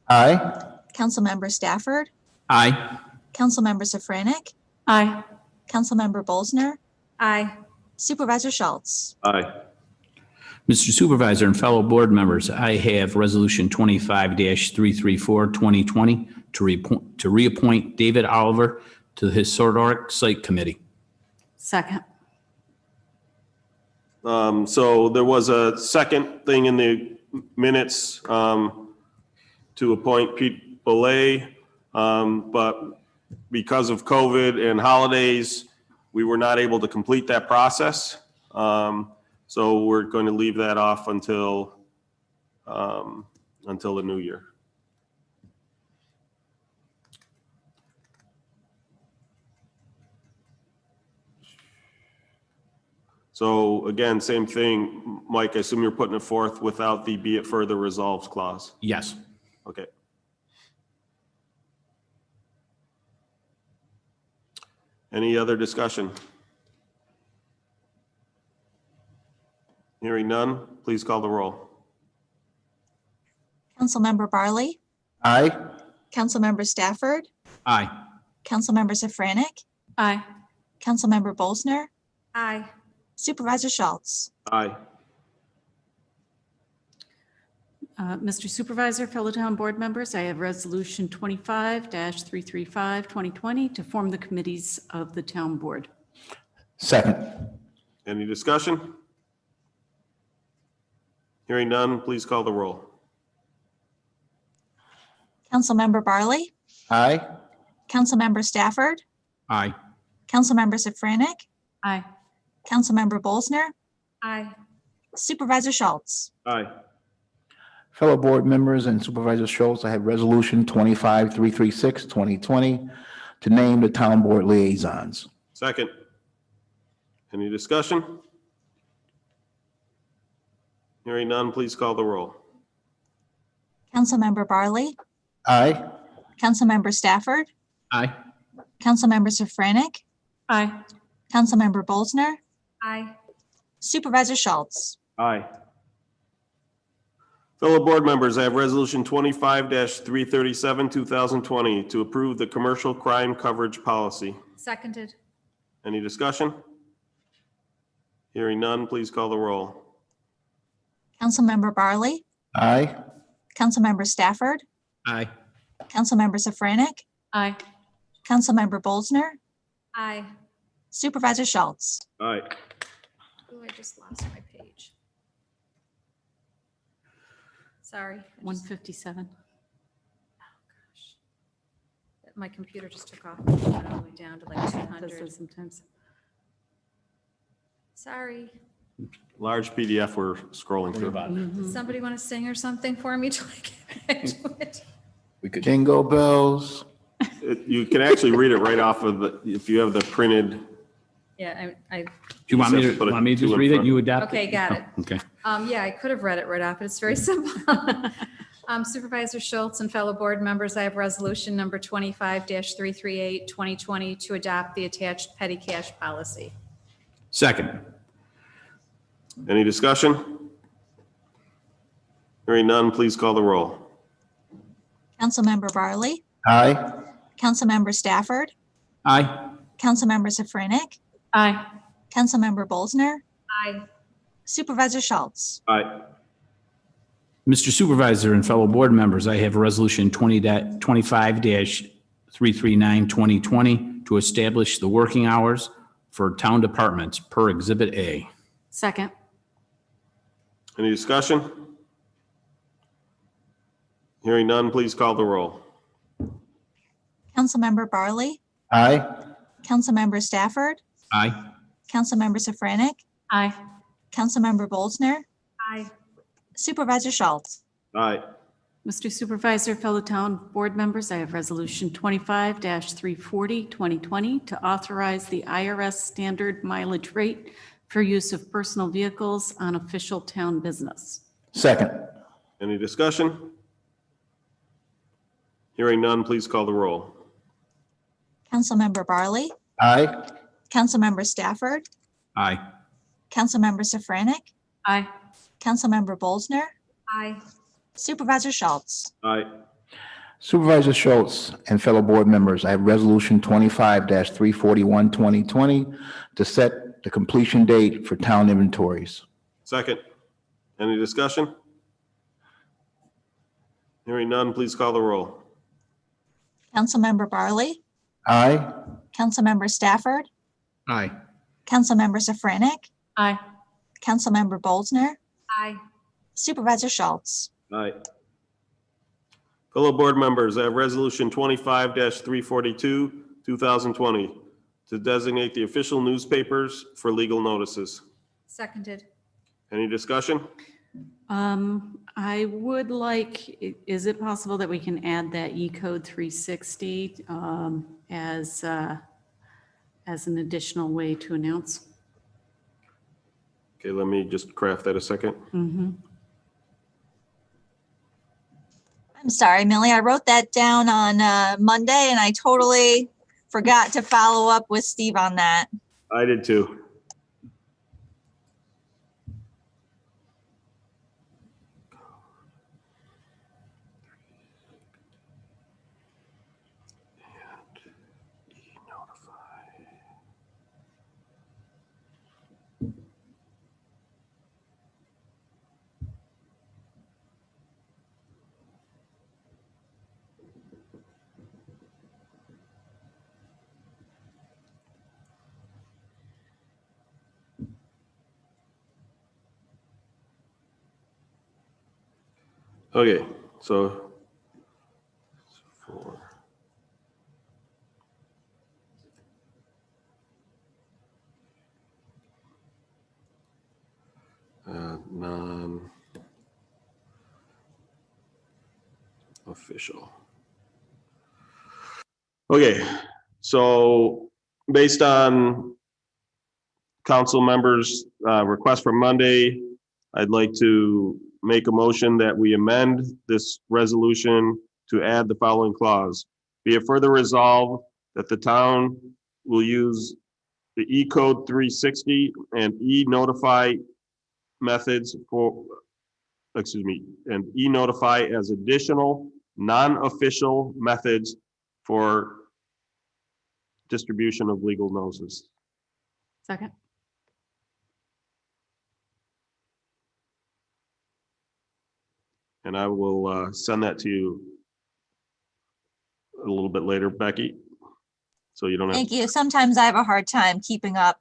Aye. Councilmember Stafford, Aye. Councilmember Safranik, Aye. Councilmember Bolsner, Aye. Supervisor Schultz. Aye. Mr. Supervisor and fellow board members, I have Resolution 25-334, 2020, to reappoint David Oliver to the Historic Site Committee. Second. So there was a second thing in the minutes to appoint Pete Belay, but because of COVID and holidays, we were not able to complete that process. So we're going to leave that off until the new year. So again, same thing, Mike, I assume you're putting it forth without the be it further resolved clause. Yes. Okay. Any other discussion? Hearing none, please call the roll. Councilmember Barley, Aye. Councilmember Stafford, Aye. Councilmember Safranik, Aye. Councilmember Bolsner, Aye. Supervisor Schultz. Aye. Mr. Supervisor, fellow town board members, I have Resolution 25-335, 2020, to form the committees of the town board. Second. Any discussion? Hearing none, please call the roll. Councilmember Barley, Aye. Councilmember Stafford, Aye. Councilmember Safranik, Aye. Councilmember Bolsner, Aye. Supervisor Schultz. Aye. Fellow board members and Supervisor Schultz, I have Resolution 25-336, 2020, to name the town board liaisons. Second. Any discussion? Hearing none, please call the roll. Councilmember Barley, Aye. Councilmember Stafford, Aye. Councilmember Safranik, Aye. Councilmember Bolsner, Aye. Supervisor Schultz. Aye. Fellow board members, I have Resolution 25-337, 2020, to approve the commercial crime coverage policy. Seconded. Any discussion? Hearing none, please call the roll. Councilmember Barley, Aye. Councilmember Stafford, Aye. Councilmember Safranik, Aye. Councilmember Bolsner, Aye. Supervisor Schultz. Aye. Oh, I just lost my page. Sorry. 157. My computer just took off. It went all the way down to like Does 200. that sometimes? Sorry. Large PDF we're scrolling through. Does somebody want to sing or something for me till I get back to it? Jingle bells. You can actually read it right off of the, if you have the printed. Yeah, I, Do you want me Just put to, it want me to two just in read it? front. You adapt? Okay, got it. Oh, okay. yeah, I could have read it right off, but it's very simple. Supervisor Schultz and fellow board members, I have resolution number 25-338, 2020 to adopt the attached petty cash policy. Second. Any discussion? Hearing none, please call the roll. Councilmember Barley, Aye. Councilmember Stafford, Aye. Councilmember Safranek, Aye. Councilmember Bolzner, Aye. Supervisor Schultz. Aye. Mr. Supervisor and fellow board members, I have resolution 25-339, 2020 to establish the working hours for town departments per Exhibit A. Second. Any discussion? Hearing none, please call the roll. Councilmember Barley, Aye. Councilmember Stafford, Aye. Councilmember Safranek, Aye. Councilmember Bolzner, Aye. Supervisor Schultz. Aye. Mr. Supervisor, fellow town board members, I have resolution 25-340, 2020 to authorize the IRS standard mileage rate for use of personal vehicles on official town business. Second. Any discussion? Hearing none, please call the roll. Councilmember Barley, Aye. Councilmember Stafford, Aye. Councilmember Safranek, Aye. Councilmember Bolzner, Aye. Supervisor Schultz. Aye. Supervisor Schultz and fellow board members, I have resolution 25-341, 2020 to set the completion date for town inventories. Second. Any discussion? Hearing none, please call the roll. Councilmember Barley, Aye. Councilmember Stafford, Aye. Councilmember Safranek, Aye. Councilmember Bolzner, Aye. Supervisor Schultz. Aye. Fellow board members, I have resolution 25-342, 2020 to designate the official newspapers for legal notices. Seconded. Any discussion? I would like, is it possible that we can add that E-code 360 as an additional way to announce? Okay, let me just craft that a second. I'm sorry, Millie, I wrote that down on Monday and I totally forgot to follow up with Steve on that. I did too. Okay, so four. Non-official. Okay, so based on council members' request for Monday, I'd like to make a motion that we amend this resolution to add the following clause. Be it further resolved that the town will use the E-code 360 and e-notify methods for, and e-notify as additional non-official methods for distribution of legal notices. Second. And I will send that to you a little bit later, Becky. So you don't have. Thank you. Sometimes I have a hard time keeping up.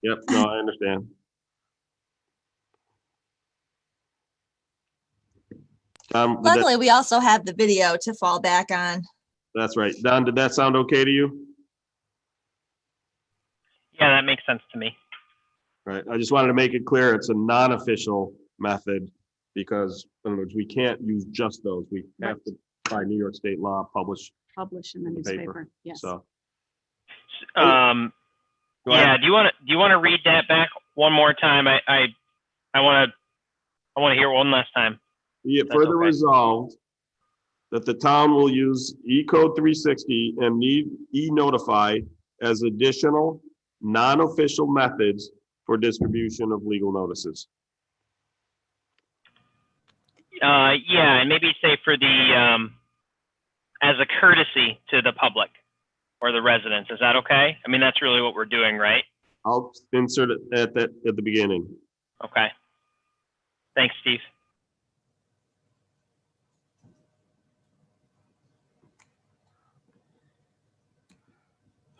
Yep, no, I understand. Did that- Luckily, we also have the video to fall back on. That's right. Don, did that sound okay to you? Yeah, that makes sense to me. Right, I just wanted to make it clear, it's a non-official method because in other words, we can't use just those. We have to, by New York State law, publish Publish in the the paper. newspaper, yes. So, Go ahead. Do you want to read that back one more time? I want to hear it one last time. Be it That's further okay. resolved that the town will use E-code 360 and e-notify as additional non-official methods for distribution of legal notices. Yeah, and maybe say for the as a courtesy to the public or the residents. Is that okay? I mean, that's really what we're doing, right? I'll insert it at the beginning. Okay. Thanks, Steve.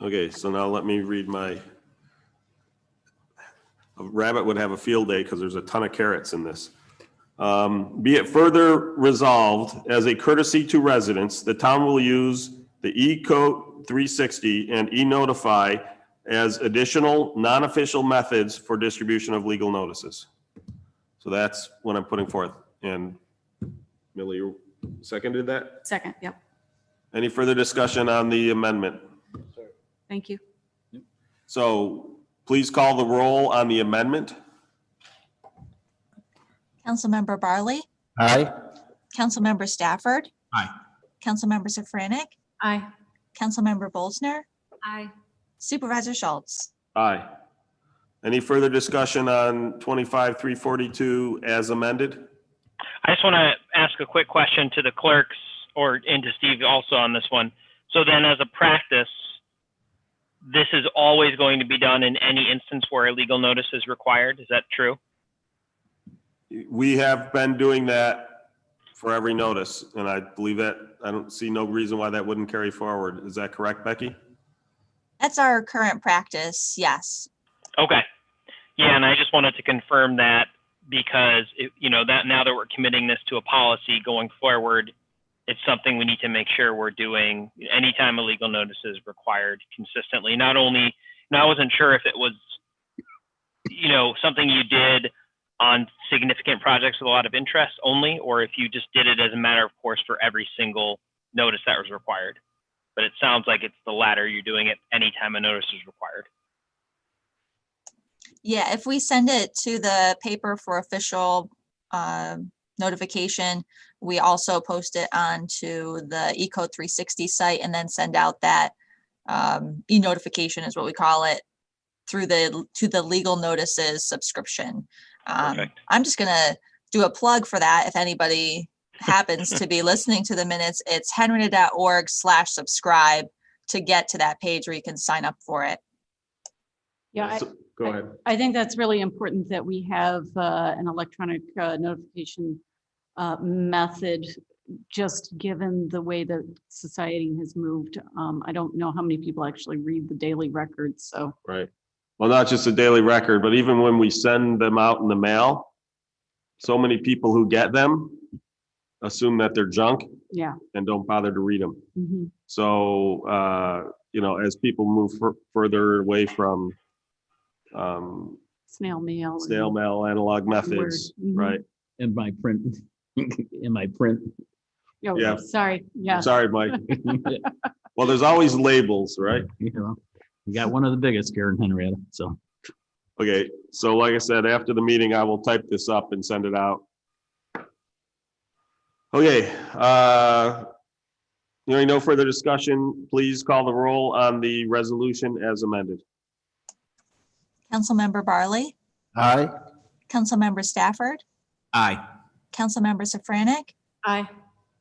Okay, so now let me read my, a rabbit would have a field day because there's a ton of carrots in this. Be it further resolved, as a courtesy to residents, the town will use the E-code 360 and e-notify as additional non-official methods for distribution of legal notices. So that's what I'm putting forth. And Millie, you seconded that? Second, yep. Any further discussion on the amendment? Thank you. So please call the roll on the amendment. Councilmember Barley, Aye. Councilmember Stafford, Aye. Councilmember Safranek, Aye. Councilmember Bolzner, Aye. Supervisor Schultz. Aye. Any further discussion on 25-342 as amended? I just want to ask a quick question to the clerks and to Steve also on this one. So then as a practice, this is always going to be done in any instance where a legal notice is required. Is that true? We have been doing that for every notice, and I believe that, I don't see no reason why that wouldn't carry forward. Is that correct, Becky? That's our current practice, yes. Okay. Yeah, and I just wanted to confirm that because, that now that we're committing this to a policy going forward, it's something we need to make sure we're doing anytime a legal notice is required consistently. Not only, I wasn't sure if it was, something you did on significant projects with a lot of interest only, or if you just did it as a matter of course for every single notice that was required. But it sounds like it's the latter. You're doing it anytime a notice is required. Yeah, if we send it to the paper for official notification, we also post it onto the E-code 360 site and then send out that e-notification is what we call it to the legal notices subscription. Perfect. I'm just gonna do a plug for that. If anybody happens to be listening to the minutes, it's henrietta.org/subscribe to get to that page where you can sign up for it. Yeah, Go ahead. I think that's really important that we have an electronic notification method, just given the way that society has moved. I don't know how many people actually read the daily records, so. Right. Well, not just a daily record, but even when we send them out in the mail, so many people who get them assume that they're junk Yeah. and don't bother to read them. Mhm. So, as people move further away from Snail mail. and- snail mail, analog methods, Word. Mhm. right? In my print, in my print. Oh, Yeah. sorry, yeah. Sorry, Mike. Well, there's always labels, right? We got one of the biggest here in Henrietta, so. Okay, so like I said, after the meeting, I will type this up and send it out. Okay, hearing no further discussion, please call the roll on the resolution as amended. Councilmember Barley, Aye. Councilmember Stafford, Aye. Councilmember Safranek, Aye.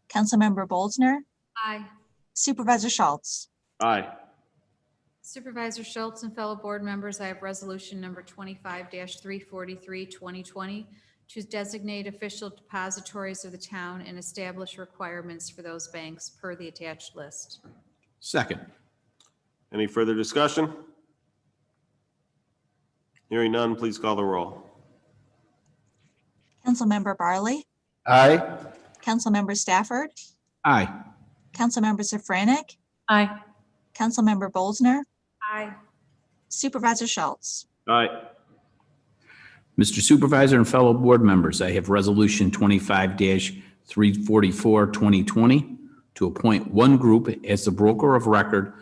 Councilmember Bolzner, Aye. Supervisor Schultz. Aye. Supervisor Schultz and fellow board members, I have resolution number 25-343, 2020, to designate official depositories of the town and establish requirements for those banks per the attached list. Second. Any further discussion? Hearing none, please call the roll. Councilmember Barley, Aye. Councilmember Stafford, Aye. Councilmember Safranek, Aye. Councilmember Bolzner, Aye. Supervisor Schultz. Aye. Mr. Supervisor and fellow board members, I have Resolution 25-344, 2020, to appoint one group as the broker of record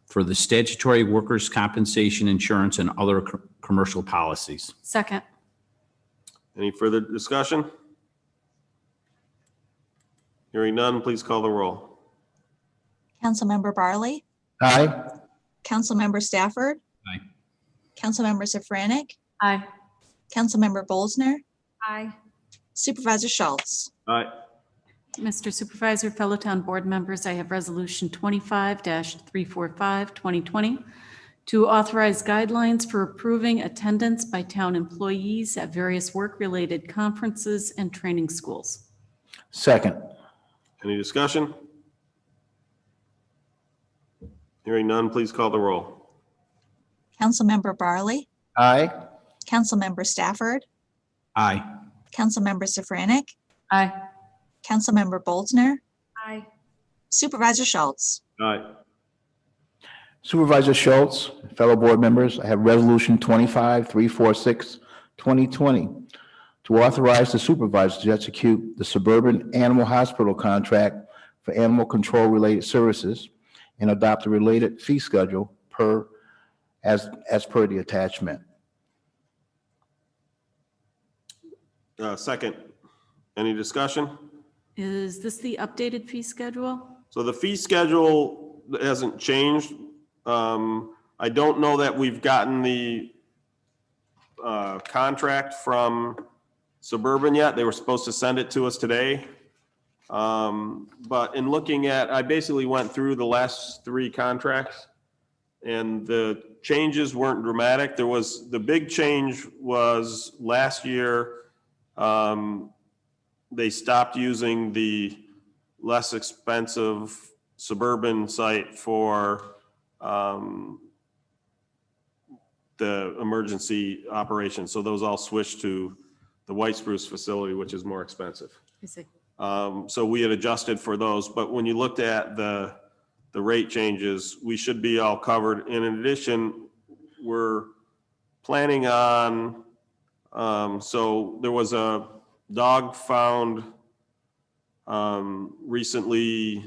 for the statutory workers' compensation insurance and other commercial policies. Second. Any further discussion? Hearing none, please call the roll. Councilmember Barley, Aye. Councilmember Stafford. Aye. Councilmember Safranek, Aye. Councilmember Bolzner, Aye. Supervisor Schultz. Aye. Mr. Supervisor, fellow town board members, I have Resolution 25-345, 2020, to authorize guidelines for approving attendance by town employees at various work-related conferences and training schools. Second. Any discussion? Hearing none, please call the roll. Councilmember Barley, Aye. Councilmember Stafford, Aye. Councilmember Safranek, Aye. Councilmember Bolzner, Aye. Supervisor Schultz. Aye. Supervisor Schultz, fellow board members, I have Resolution 25-346, 2020, to authorize the supervisor to execute the Suburban Animal Hospital contract for animal control-related services and adopt a related fee schedule as per the attachment. Second. Any discussion? Is this the updated fee schedule? So the fee schedule hasn't changed. I don't know that we've gotten the contract from Suburban yet. They were supposed to send it to us today. But in looking at, I basically went through the last 3 contracts and the changes weren't dramatic. The big change was last year, they stopped using the less expensive Suburban site for the emergency operations. So those all switched to the White Spruce facility, which is more expensive. I see. So we had adjusted for those, but when you looked at the rate changes, we should be all covered. And in addition, we're planning on, so there was a dog found recently,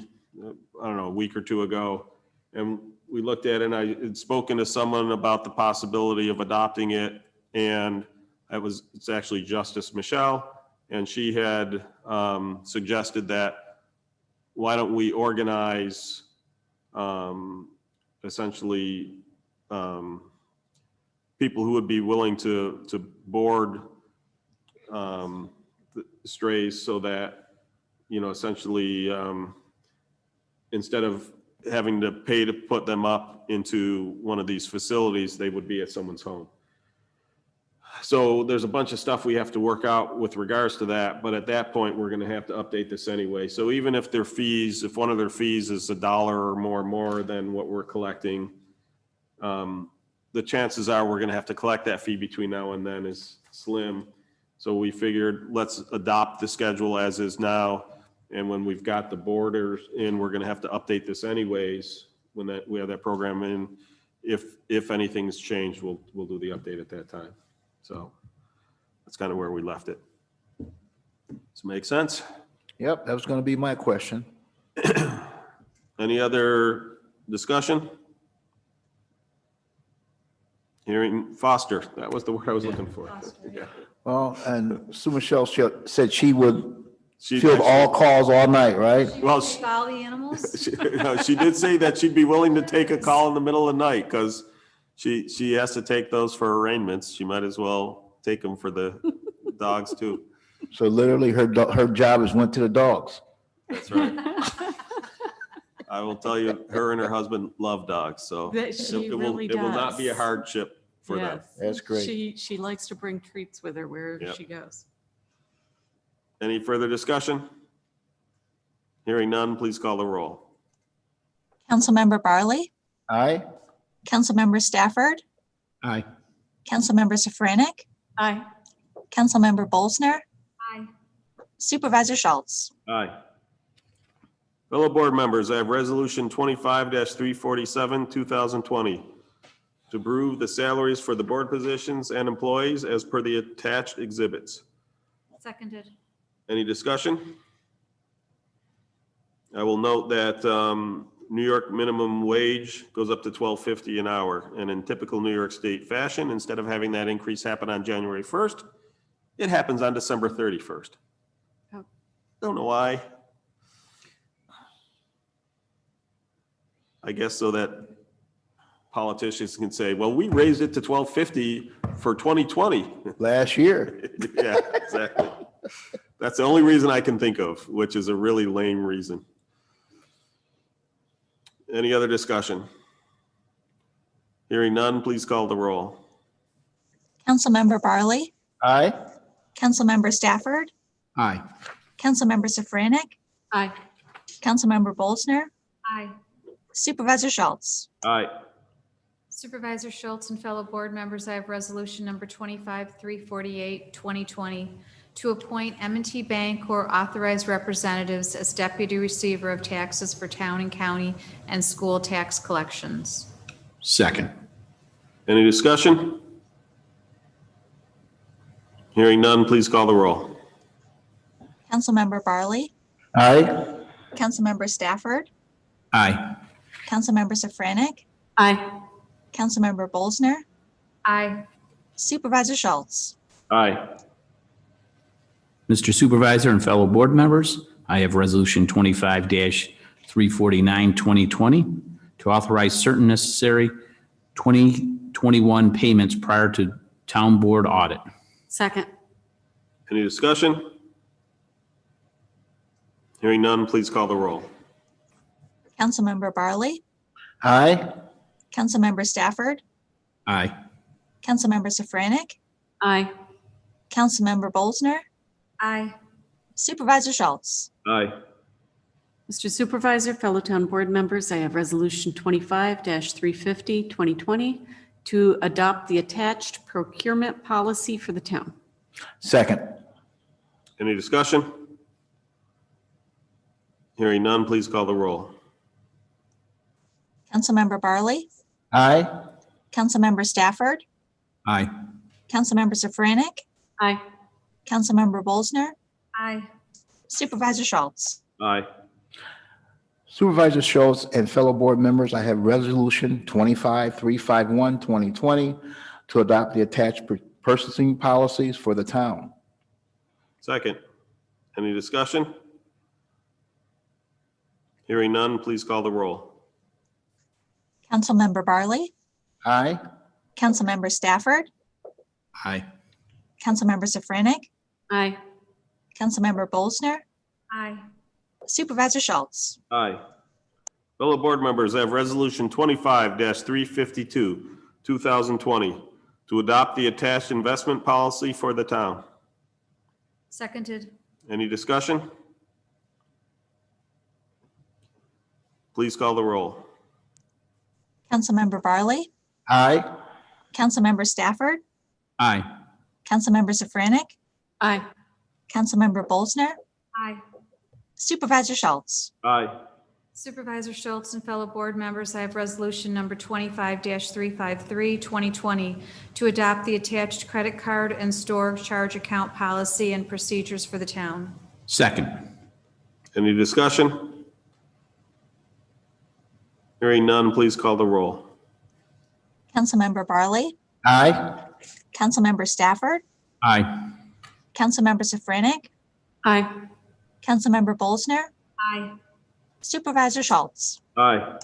I don't know, a week or 2 ago, and we looked at it and I had spoken to someone about the possibility of adopting it, and it's actually Justice Michelle, and she had suggested that why don't we organize essentially people who would be willing to board the strays so that, essentially instead of having to pay to put them up into one of these facilities, they would be at someone's home. So there's a bunch of stuff we have to work out with regards to that, but at that point, we're gonna have to update this anyway. So even if their fees, if one of their fees is $1 or more than what we're collecting, the chances are we're gonna have to collect that fee between now and then is slim. So we figured, let's adopt the schedule as is now. And when we've got the boarders in, we're gonna have to update this anyways, when we have that program in. If anything's changed, we'll do the update at that time. So that's kind of where we left it. Does it make sense? Yep, that was going to be my question. Any other discussion? Hearing Foster, that was the word I was looking for. Yeah. Well, and Sue Michelle said she would She'd field actually- all calls all night, right? Well, Take all the animals? she did say that she'd be willing to take a call in the middle of the night because she has to take those for arraignments. She might as well take them for the dogs too. So literally her job is went to the dogs. That's right. I will tell you, her and her husband love dogs, so That she really it will not be a does. hardship for them. Yes. That's great. She likes to bring treats with her wherever Yep. she goes. Any further discussion? Hearing none, please call the roll. Councilmember Barley, Aye. Councilmember Stafford, Aye. Councilmember Safranek, Aye. Councilmember Bolzner, Aye. Supervisor Schultz. Aye. Fellow board members, I have resolution 25-347, 2020, to approve the salaries for the board positions and employees as per the attached exhibits. Seconded. Any discussion? I will note that New York minimum wage goes up to $12.50 an hour. And in typical New York State fashion, instead of having that increase happen on January 1st, it happens on December 31st. Oh. Don't know why. I guess so that politicians can say, well, we raised it to $12.50 for 2020. Last year. Yeah, exactly. That's the only reason I can think of, which is a really lame reason. Any other discussion? Hearing none, please call the roll. Councilmember Barley, Aye. Councilmember Stafford, Aye. Councilmember Safranek, Aye. Councilmember Bolsner, Aye. Supervisor Schultz. Aye. Supervisor Schultz and fellow board members, I have resolution number 25-348, 2020, to appoint M&T Bank or authorized representatives as deputy receiver of taxes for town and county and school tax collections. Second. Any discussion? Hearing none, please call the roll. Councilmember Barley, Aye. Councilmember Stafford, Aye. Councilmember Safranek, Aye. Councilmember Bolsner, Aye. Supervisor Schultz. Aye. Mr. Supervisor and fellow board members, I have Resolution 25-349, 2020, to authorize certain necessary 2021 payments prior to town board audit. Second. Any discussion? Hearing none, please call the roll. Councilmember Barley, Aye. Councilmember Stafford, Aye. Councilmember Safranek, Aye. Councilmember Bolsner, Aye. Supervisor Schultz. Aye. Mr. Supervisor, fellow town board members, I have Resolution 25-350, 2020, to adopt the attached procurement policy for the town. Second. Any discussion? Hearing none, please call the roll. Councilmember Barley, Aye. Councilmember Stafford, Aye. Councilmember Safranek, Aye. Councilmember Bolsner, Aye. Supervisor Schultz. Aye. Supervisor Schultz and fellow board members, I have Resolution 25-351, 2020, to adopt the attached purchasing policies for the town. Second. Any discussion? Hearing none, please call the roll. Councilmember Barley, Aye. Councilmember Stafford, Aye. Councilmember Safranek, Aye. Councilmember Bolsner, Aye. Supervisor Schultz. Aye. Fellow board members, I have Resolution 25-352, 2020, to adopt the attached investment policy for the town. Seconded. Any discussion? Please call the roll. Councilmember Barley, Aye. Councilmember Stafford, Aye. Councilmember Safranek, Aye. Councilmember Bolsner, Aye. Supervisor Schultz. Aye. Supervisor Schultz and fellow board members, I have resolution number 25-353, 2020, to adopt the attached credit card and store charge account policy and procedures for the town. Second. Any discussion? Hearing none, please call the roll. Councilmember Barley, Aye. Councilmember Stafford, Aye. Councilmember Safranek, Aye. Councilmember Bolsner, Aye. Supervisor Schultz. Aye.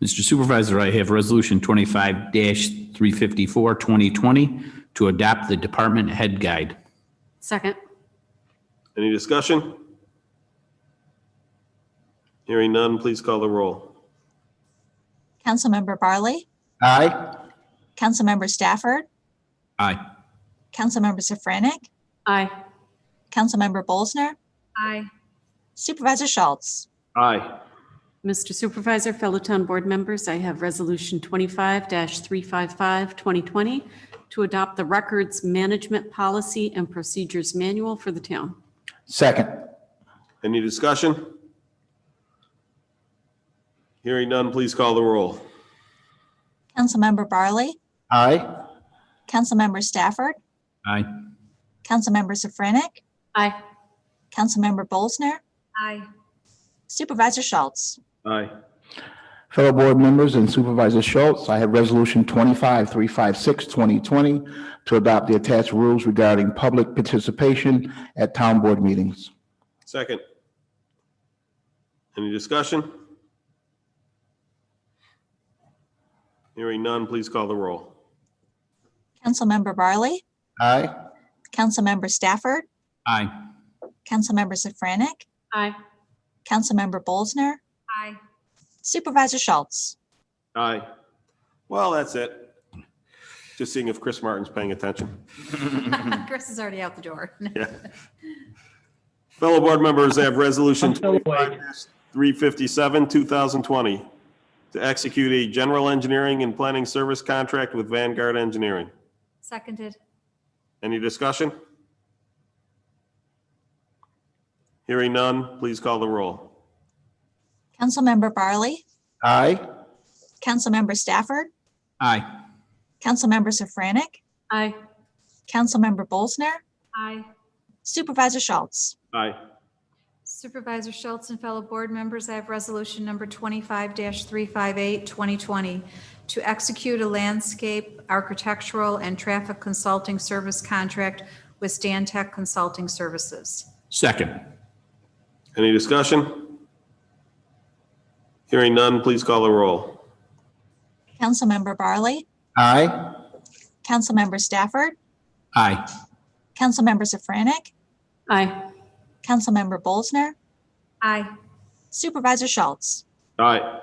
Mr. Supervisor, I have Resolution 25-354, 2020, to adopt the department head guide. Second. Any discussion? Hearing none, please call the roll. Councilmember Barley, Aye. Councilmember Stafford, Aye. Councilmember Safranek, Aye. Councilmember Bolsner, Aye. Supervisor Schultz. Aye. Mr. Supervisor, fellow town board members, I have Resolution 25-355, 2020, to adopt the Records Management Policy and Procedures Manual for the town. Second. Any discussion? Hearing none, please call the roll. Councilmember Barley, Aye. Councilmember Stafford, Aye. Councilmember Safranek, Aye. Councilmember Bolsner, Aye. Supervisor Schultz. Aye. Fellow board members and Supervisor Schultz, I have Resolution 25356, 2020, to adopt the attached rules regarding public participation at town board meetings. Second. Any discussion? Hearing none, please call the roll. Councilmember Barley, Aye. Councilmember Stafford, Aye. Councilmember Safranek, Aye. Councilmember Bolsner, Aye. Supervisor Schultz. Aye. Well, that's it. Just seeing if Chris Martin's paying attention. Chris is already out the door. Yeah. Fellow board members, I have Resolution 357, 2020, to execute a general engineering and planning service contract with Vanguard Engineering. Seconded. Any discussion? Hearing none, please call the roll. Councilmember Barley, Aye. Councilmember Stafford, Aye. Councilmember Safranek, Aye. Councilmember Bolsner, Aye. Supervisor Schultz. Aye. Supervisor Schultz and fellow board members, I have resolution number 25-358, 2020, to execute a landscape, architectural, and traffic consulting service contract with Stantec Consulting Services. Second. Any discussion? Hearing none, please call the roll. Councilmember Barley, Aye. Councilmember Stafford, Aye. Councilmember Safranek, Aye. Councilmember Bolsner, Aye. Supervisor Schultz. Aye.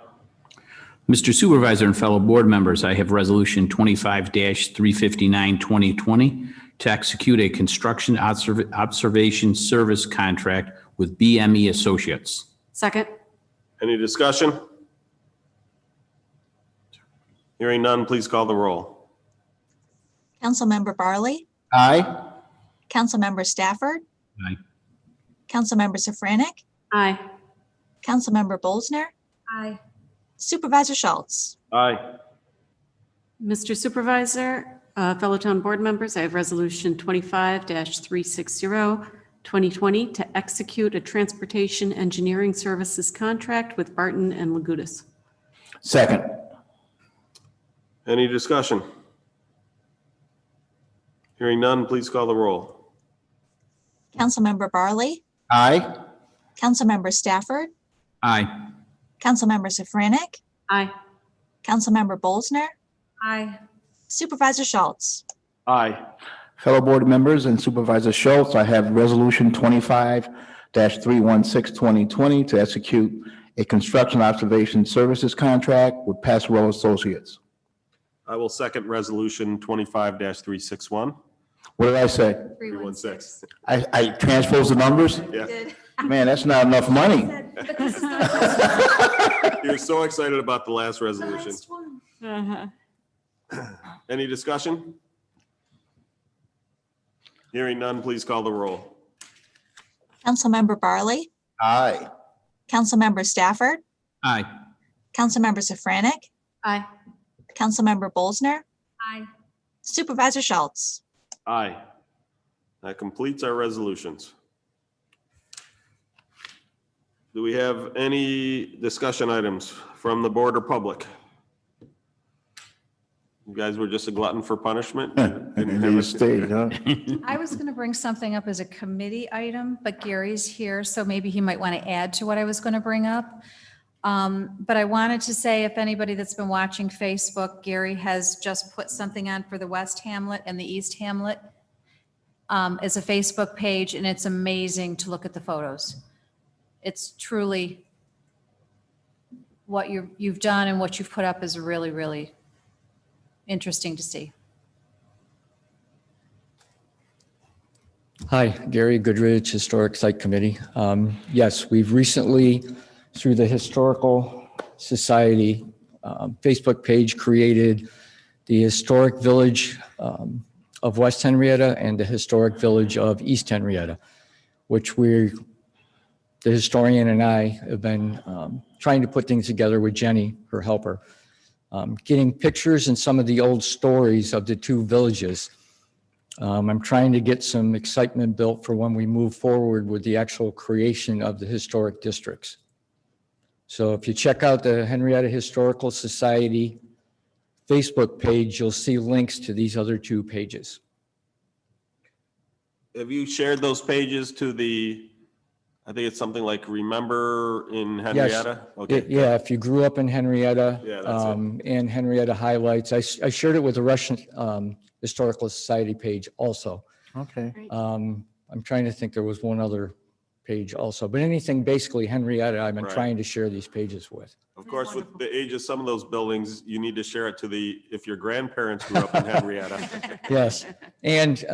Mr. Supervisor and fellow board members, I have Resolution 25-359, 2020, to execute a construction observation service contract with BME Associates. Second. Any discussion? Hearing none, please call the roll. Councilmember Barley, Aye. Councilmember Stafford, Aye. Councilmember Safranek, Aye. Councilmember Bolsner, Aye. Supervisor Schultz. Aye. Mr. Supervisor, fellow town board members, I have Resolution 25-360, 2020, to execute a transportation engineering services contract with Barton and Lagutis. Second. Any discussion? Hearing none, please call the roll. Councilmember Barley, Aye. Councilmember Stafford, Aye. Councilmember Safranek, Aye. Councilmember Bolsner, Aye. Supervisor Schultz. Aye. Fellow board members and Supervisor Schultz, I have Resolution 25-316, 2020, to execute a construction observation services contract with Passerelle Associates. I will second Resolution 25-361. What did I say? 316. I transposed the numbers? Yeah. Did. Man, that's not enough money. But this is the You're so excited about the last resolution. last one. Uh-huh. Any discussion? Hearing none, please call the roll. Councilmember Barley, Aye. Councilmember Stafford, Aye. Councilmember Safranek, Aye. Councilmember Bolsner, Aye. Supervisor Schultz. Aye. That completes our resolutions. Do we have any discussion items from the board or public? You guys were just a glutton for punishment? And you stayed, huh? I was going to bring something up as a committee item, but Gary's here, so maybe he might want to add to what I was going to bring up. But I wanted to say, if anybody that's been watching Facebook, Gary has just put something on for the West Hamlet and the East Hamlet as a Facebook page, and it's amazing to look at the photos. It's truly what you've done and what you've put up is really, really interesting to see. Hi, Gary Goodrich, Historic Site Committee. Yes, we've recently, through the Historical Society Facebook page, created the Historic Village of West Henrietta and the Historic Village of East Henrietta, which the historian and I have been trying to put things together with Jenny, her helper, getting pictures and some of the old stories of the two villages. I'm trying to get some excitement built for when we move forward with the actual creation of the historic districts. So if you check out the Henrietta Historical Society Facebook page, you'll see links to these other two pages. Have you shared those pages to the, I think it's something like Remember in Henrietta? Okay. Yeah, if you grew up in Henrietta, Yeah, that's it. and Henrietta highlights, I shared it with the Russian Historical Society page also. Okay. I'm trying to think, there was one other page also, but anything basically Henrietta, I've been Right. trying to share these pages with. Of course, with the age of some of those buildings, you need to share it to the, if your grandparents grew up in Henrietta. Yes, and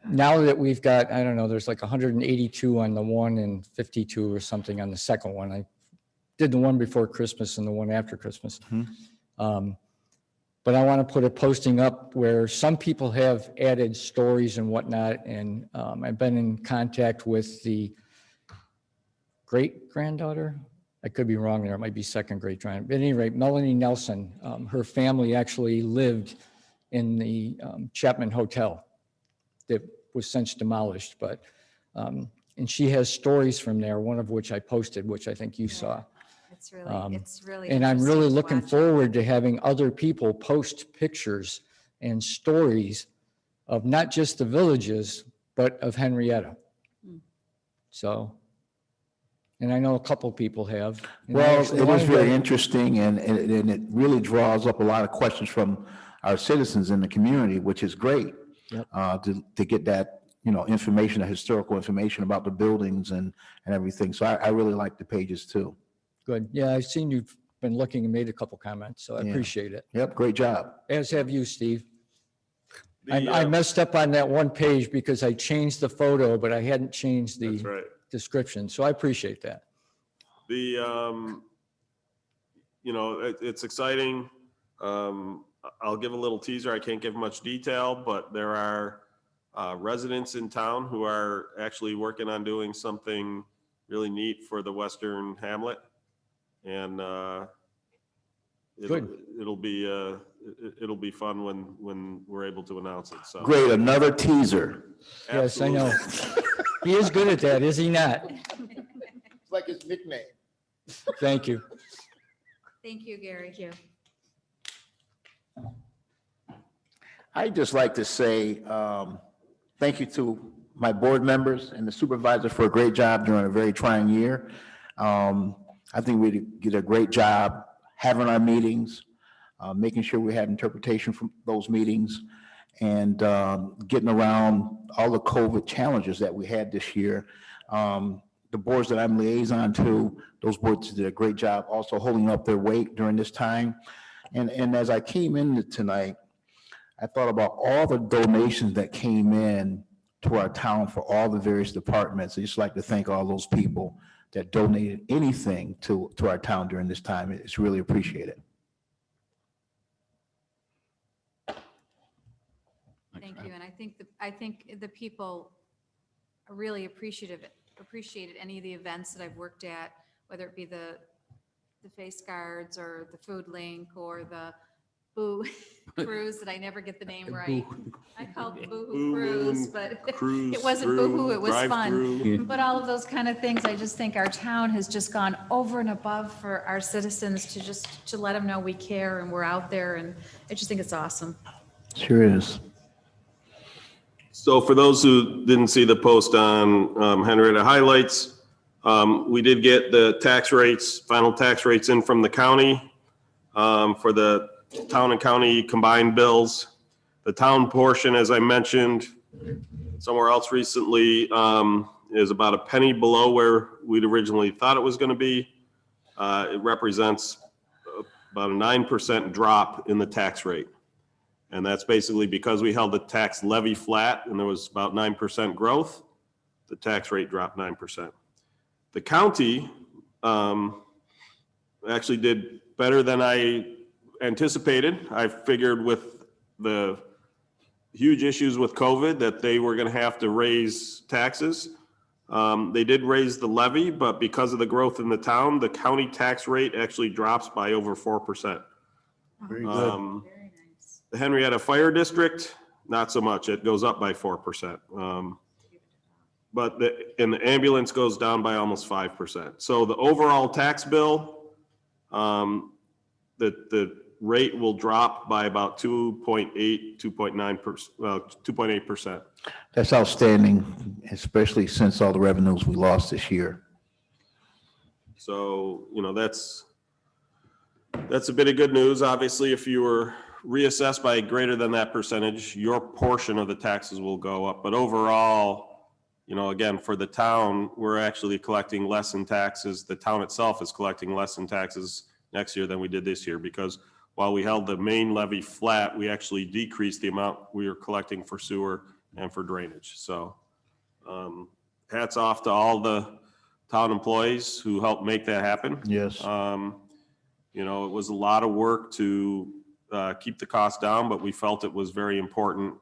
now that we've got, I don't know, there's like 182 on the one and 52 or something on the second one. I did the one before Christmas and the one after Christmas. But I want to put a posting up where some people have added stories and whatnot, and I've been in contact with the great-granddaughter. I could be wrong there. It might be second great-granddaughter. But at any rate, Melanie Nelson, her family actually lived in the Chapman Hotel that was since demolished, but and she has stories from there, one of which I posted, which I think you saw. It's really And I'm really interesting to looking watch. forward to having other people post pictures and stories of not just the villages, but of Henrietta. So, and I know a couple people have. And I Well, actually it is wanted very to- interesting, and it really draws up a lot of questions from our citizens in the community, which is great. Yep. To get that, information, the historical information about the buildings and everything. So I really like the pages too. Good. Yeah, I've seen you've been looking and made a couple comments, so I Yeah. appreciate it. Yep, great job. As have you, Steve. The, I messed up on that one page because I changed the photo, but I hadn't changed That's the right. description, so I appreciate that. The, it's exciting. I'll give a little teaser. I can't give much detail, but there are residents in town who are actually working on doing something really neat for the Western Hamlet. And it'll be fun when we're able to announce it. So Great, another teaser. Yes, I know. Absolutely. He is good at that, is he not? It's like his nickname. Thank you. Thank you, Gary. Thank you. I'd just like to say thank you to my board members and the supervisor for a great job during a very trying year. I think we did a great job having our meetings, making sure we had interpretation from those meetings, and getting around all the COVID challenges that we had this year. The boards that I'm liaison to, those boards did a great job also holding up their weight during this time. And as I came in tonight, I thought about all the donations that came in to our town for all the various departments. I just like to thank all those people that donated anything to our town during this time. It's really appreciated. Thank you. And I think the people are really appreciated any of the events that I've worked at, whether it be the face guards or the food link or the Boo Cruise that I never get the name right. I called it Boo Hoo Boo Cruise, Moon but Cruise it wasn't through, Boo Hoo, it was fun. drive-through. But all of those kind of things, I just think our town has just gone over and above for our citizens to let them know we care and we're out there, and I just think it's awesome. Sure is. So for those who didn't see the post on Henrietta highlights, we did get the final tax rates in from the county for the town and county combined bills. The town portion, as I mentioned somewhere else recently, is about a penny below where we'd originally thought it was going to be. It represents about a 9% drop in the tax rate. And that's basically because we held the tax levy flat and there was about 9% growth, the tax rate dropped 9%. The county actually did better than I anticipated. I figured with the huge issues with COVID that they were going to have to raise taxes. They did raise the levy, but because of the growth in the town, the county tax rate actually drops by over 4%. Very good. Very nice. The Henrietta Fire District, not so much. It goes up by 4%. But the ambulance goes down by almost 5%. So the overall tax bill, the rate will drop by about 2.8%. That's outstanding, especially since all the revenues we lost this year. So, that's a bit of good news. Obviously, if you were reassessed by greater than that percentage, your portion of the taxes will go up. But overall, again, for the town, we're actually collecting less in taxes. The town itself is collecting less in taxes next year than we did this year, because while we held the main levy flat, we actually decreased the amount we were collecting for sewer and for drainage. So hats off to all the town employees who helped make that happen. Yes. It was a lot of work to keep the cost down, but we felt it was very important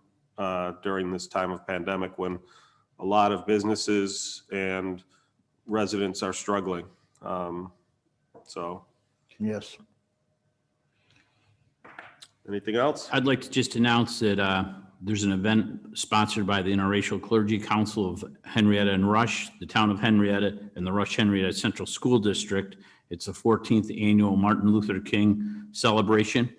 during this time of pandemic when a lot of businesses and residents are struggling. Yes. Anything else? I'd like to just announce that there's an event sponsored by the Interracial Clergy Council of Henrietta and Rush, the town of Henrietta, and the Rush Henrietta Central School District. It's the 14th annual Martin Luther King celebration.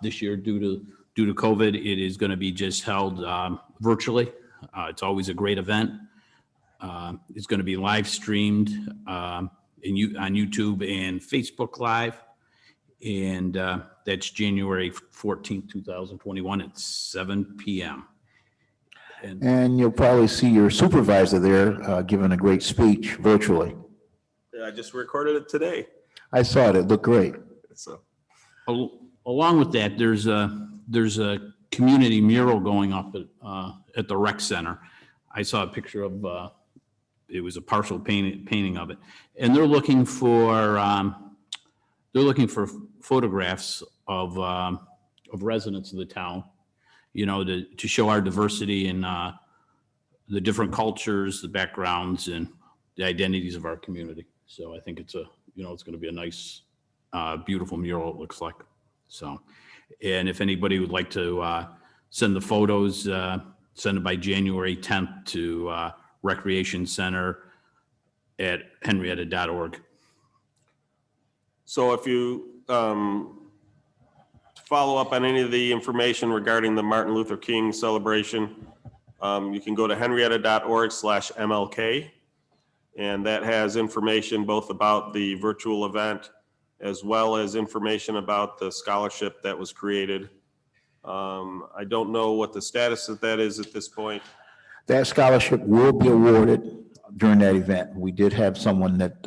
This year, due to COVID, it is going to be just held virtually. It's always a great event. It's going to be live streamed on YouTube and Facebook Live. And that's January 14th, 2021 at 7 p.m. And you'll probably see your supervisor there giving a great speech virtually. Yeah, I just recorded it today. I saw it. It looked great. So Along with that, there's a community mural going up at the rec center. I saw a picture of it was a partial painting of it, and they're looking for photographs of residents of the town, to show our diversity and the different cultures, the backgrounds, and the identities of our community. So I think it's it's going to be a nice, beautiful mural, it looks like. So, and if anybody would like to send the photos, send it by January 10th to Recreation Center at henrietta.org. if you follow up on any of the information regarding the Martin Luther King celebration, you can go to henrietta.org/MLK. And that has information both about the virtual event as well as information about the scholarship that was created. I don't know what the status of that is at this point. That scholarship will be awarded during that event. We did have someone that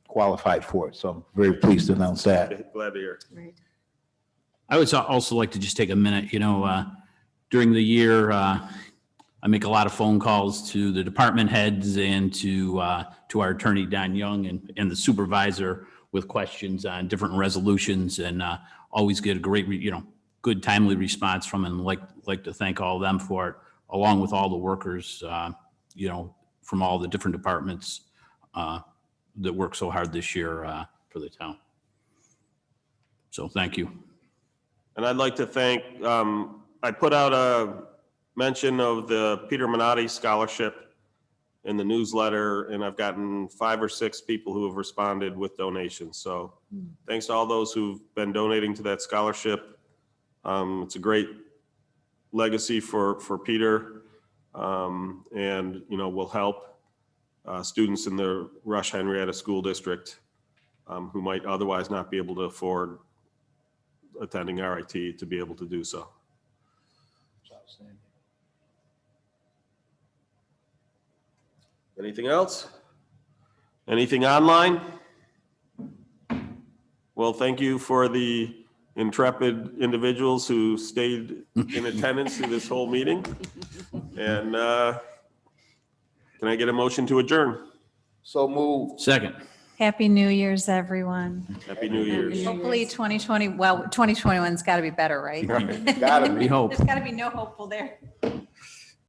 qualified for it, so I'm very pleased to announce that. Glad to hear. Right. I would also like to just take a minute, during the year, I make a lot of phone calls to the department heads and to our attorney, Don Young, and the supervisor with questions on different resolutions, and always get a great, good timely response from them. Like to thank all of them for it, along with all the workers, from all the different departments that worked so hard this year for the town. So thank you. And I'd like to thank, I put out a mention of the Peter Minotti Scholarship in the newsletter, and I've gotten 5 or 6 people who have responded with donations. So thanks to all those who've been donating to that scholarship. It's a great legacy for Peter, and will help students in the Rush Henrietta School District who might otherwise not be able to afford attending RIT to be able to do so. Anything else? Anything online? Well, thank you for the intrepid individuals who stayed in attendance through this whole meeting. And can I get a motion to adjourn? So moved. Second. Happy New Year's, everyone. Happy New Year's. Hopefully 2021's got to be better, right? Gotta We be. hope. There's got to be no hopeful there.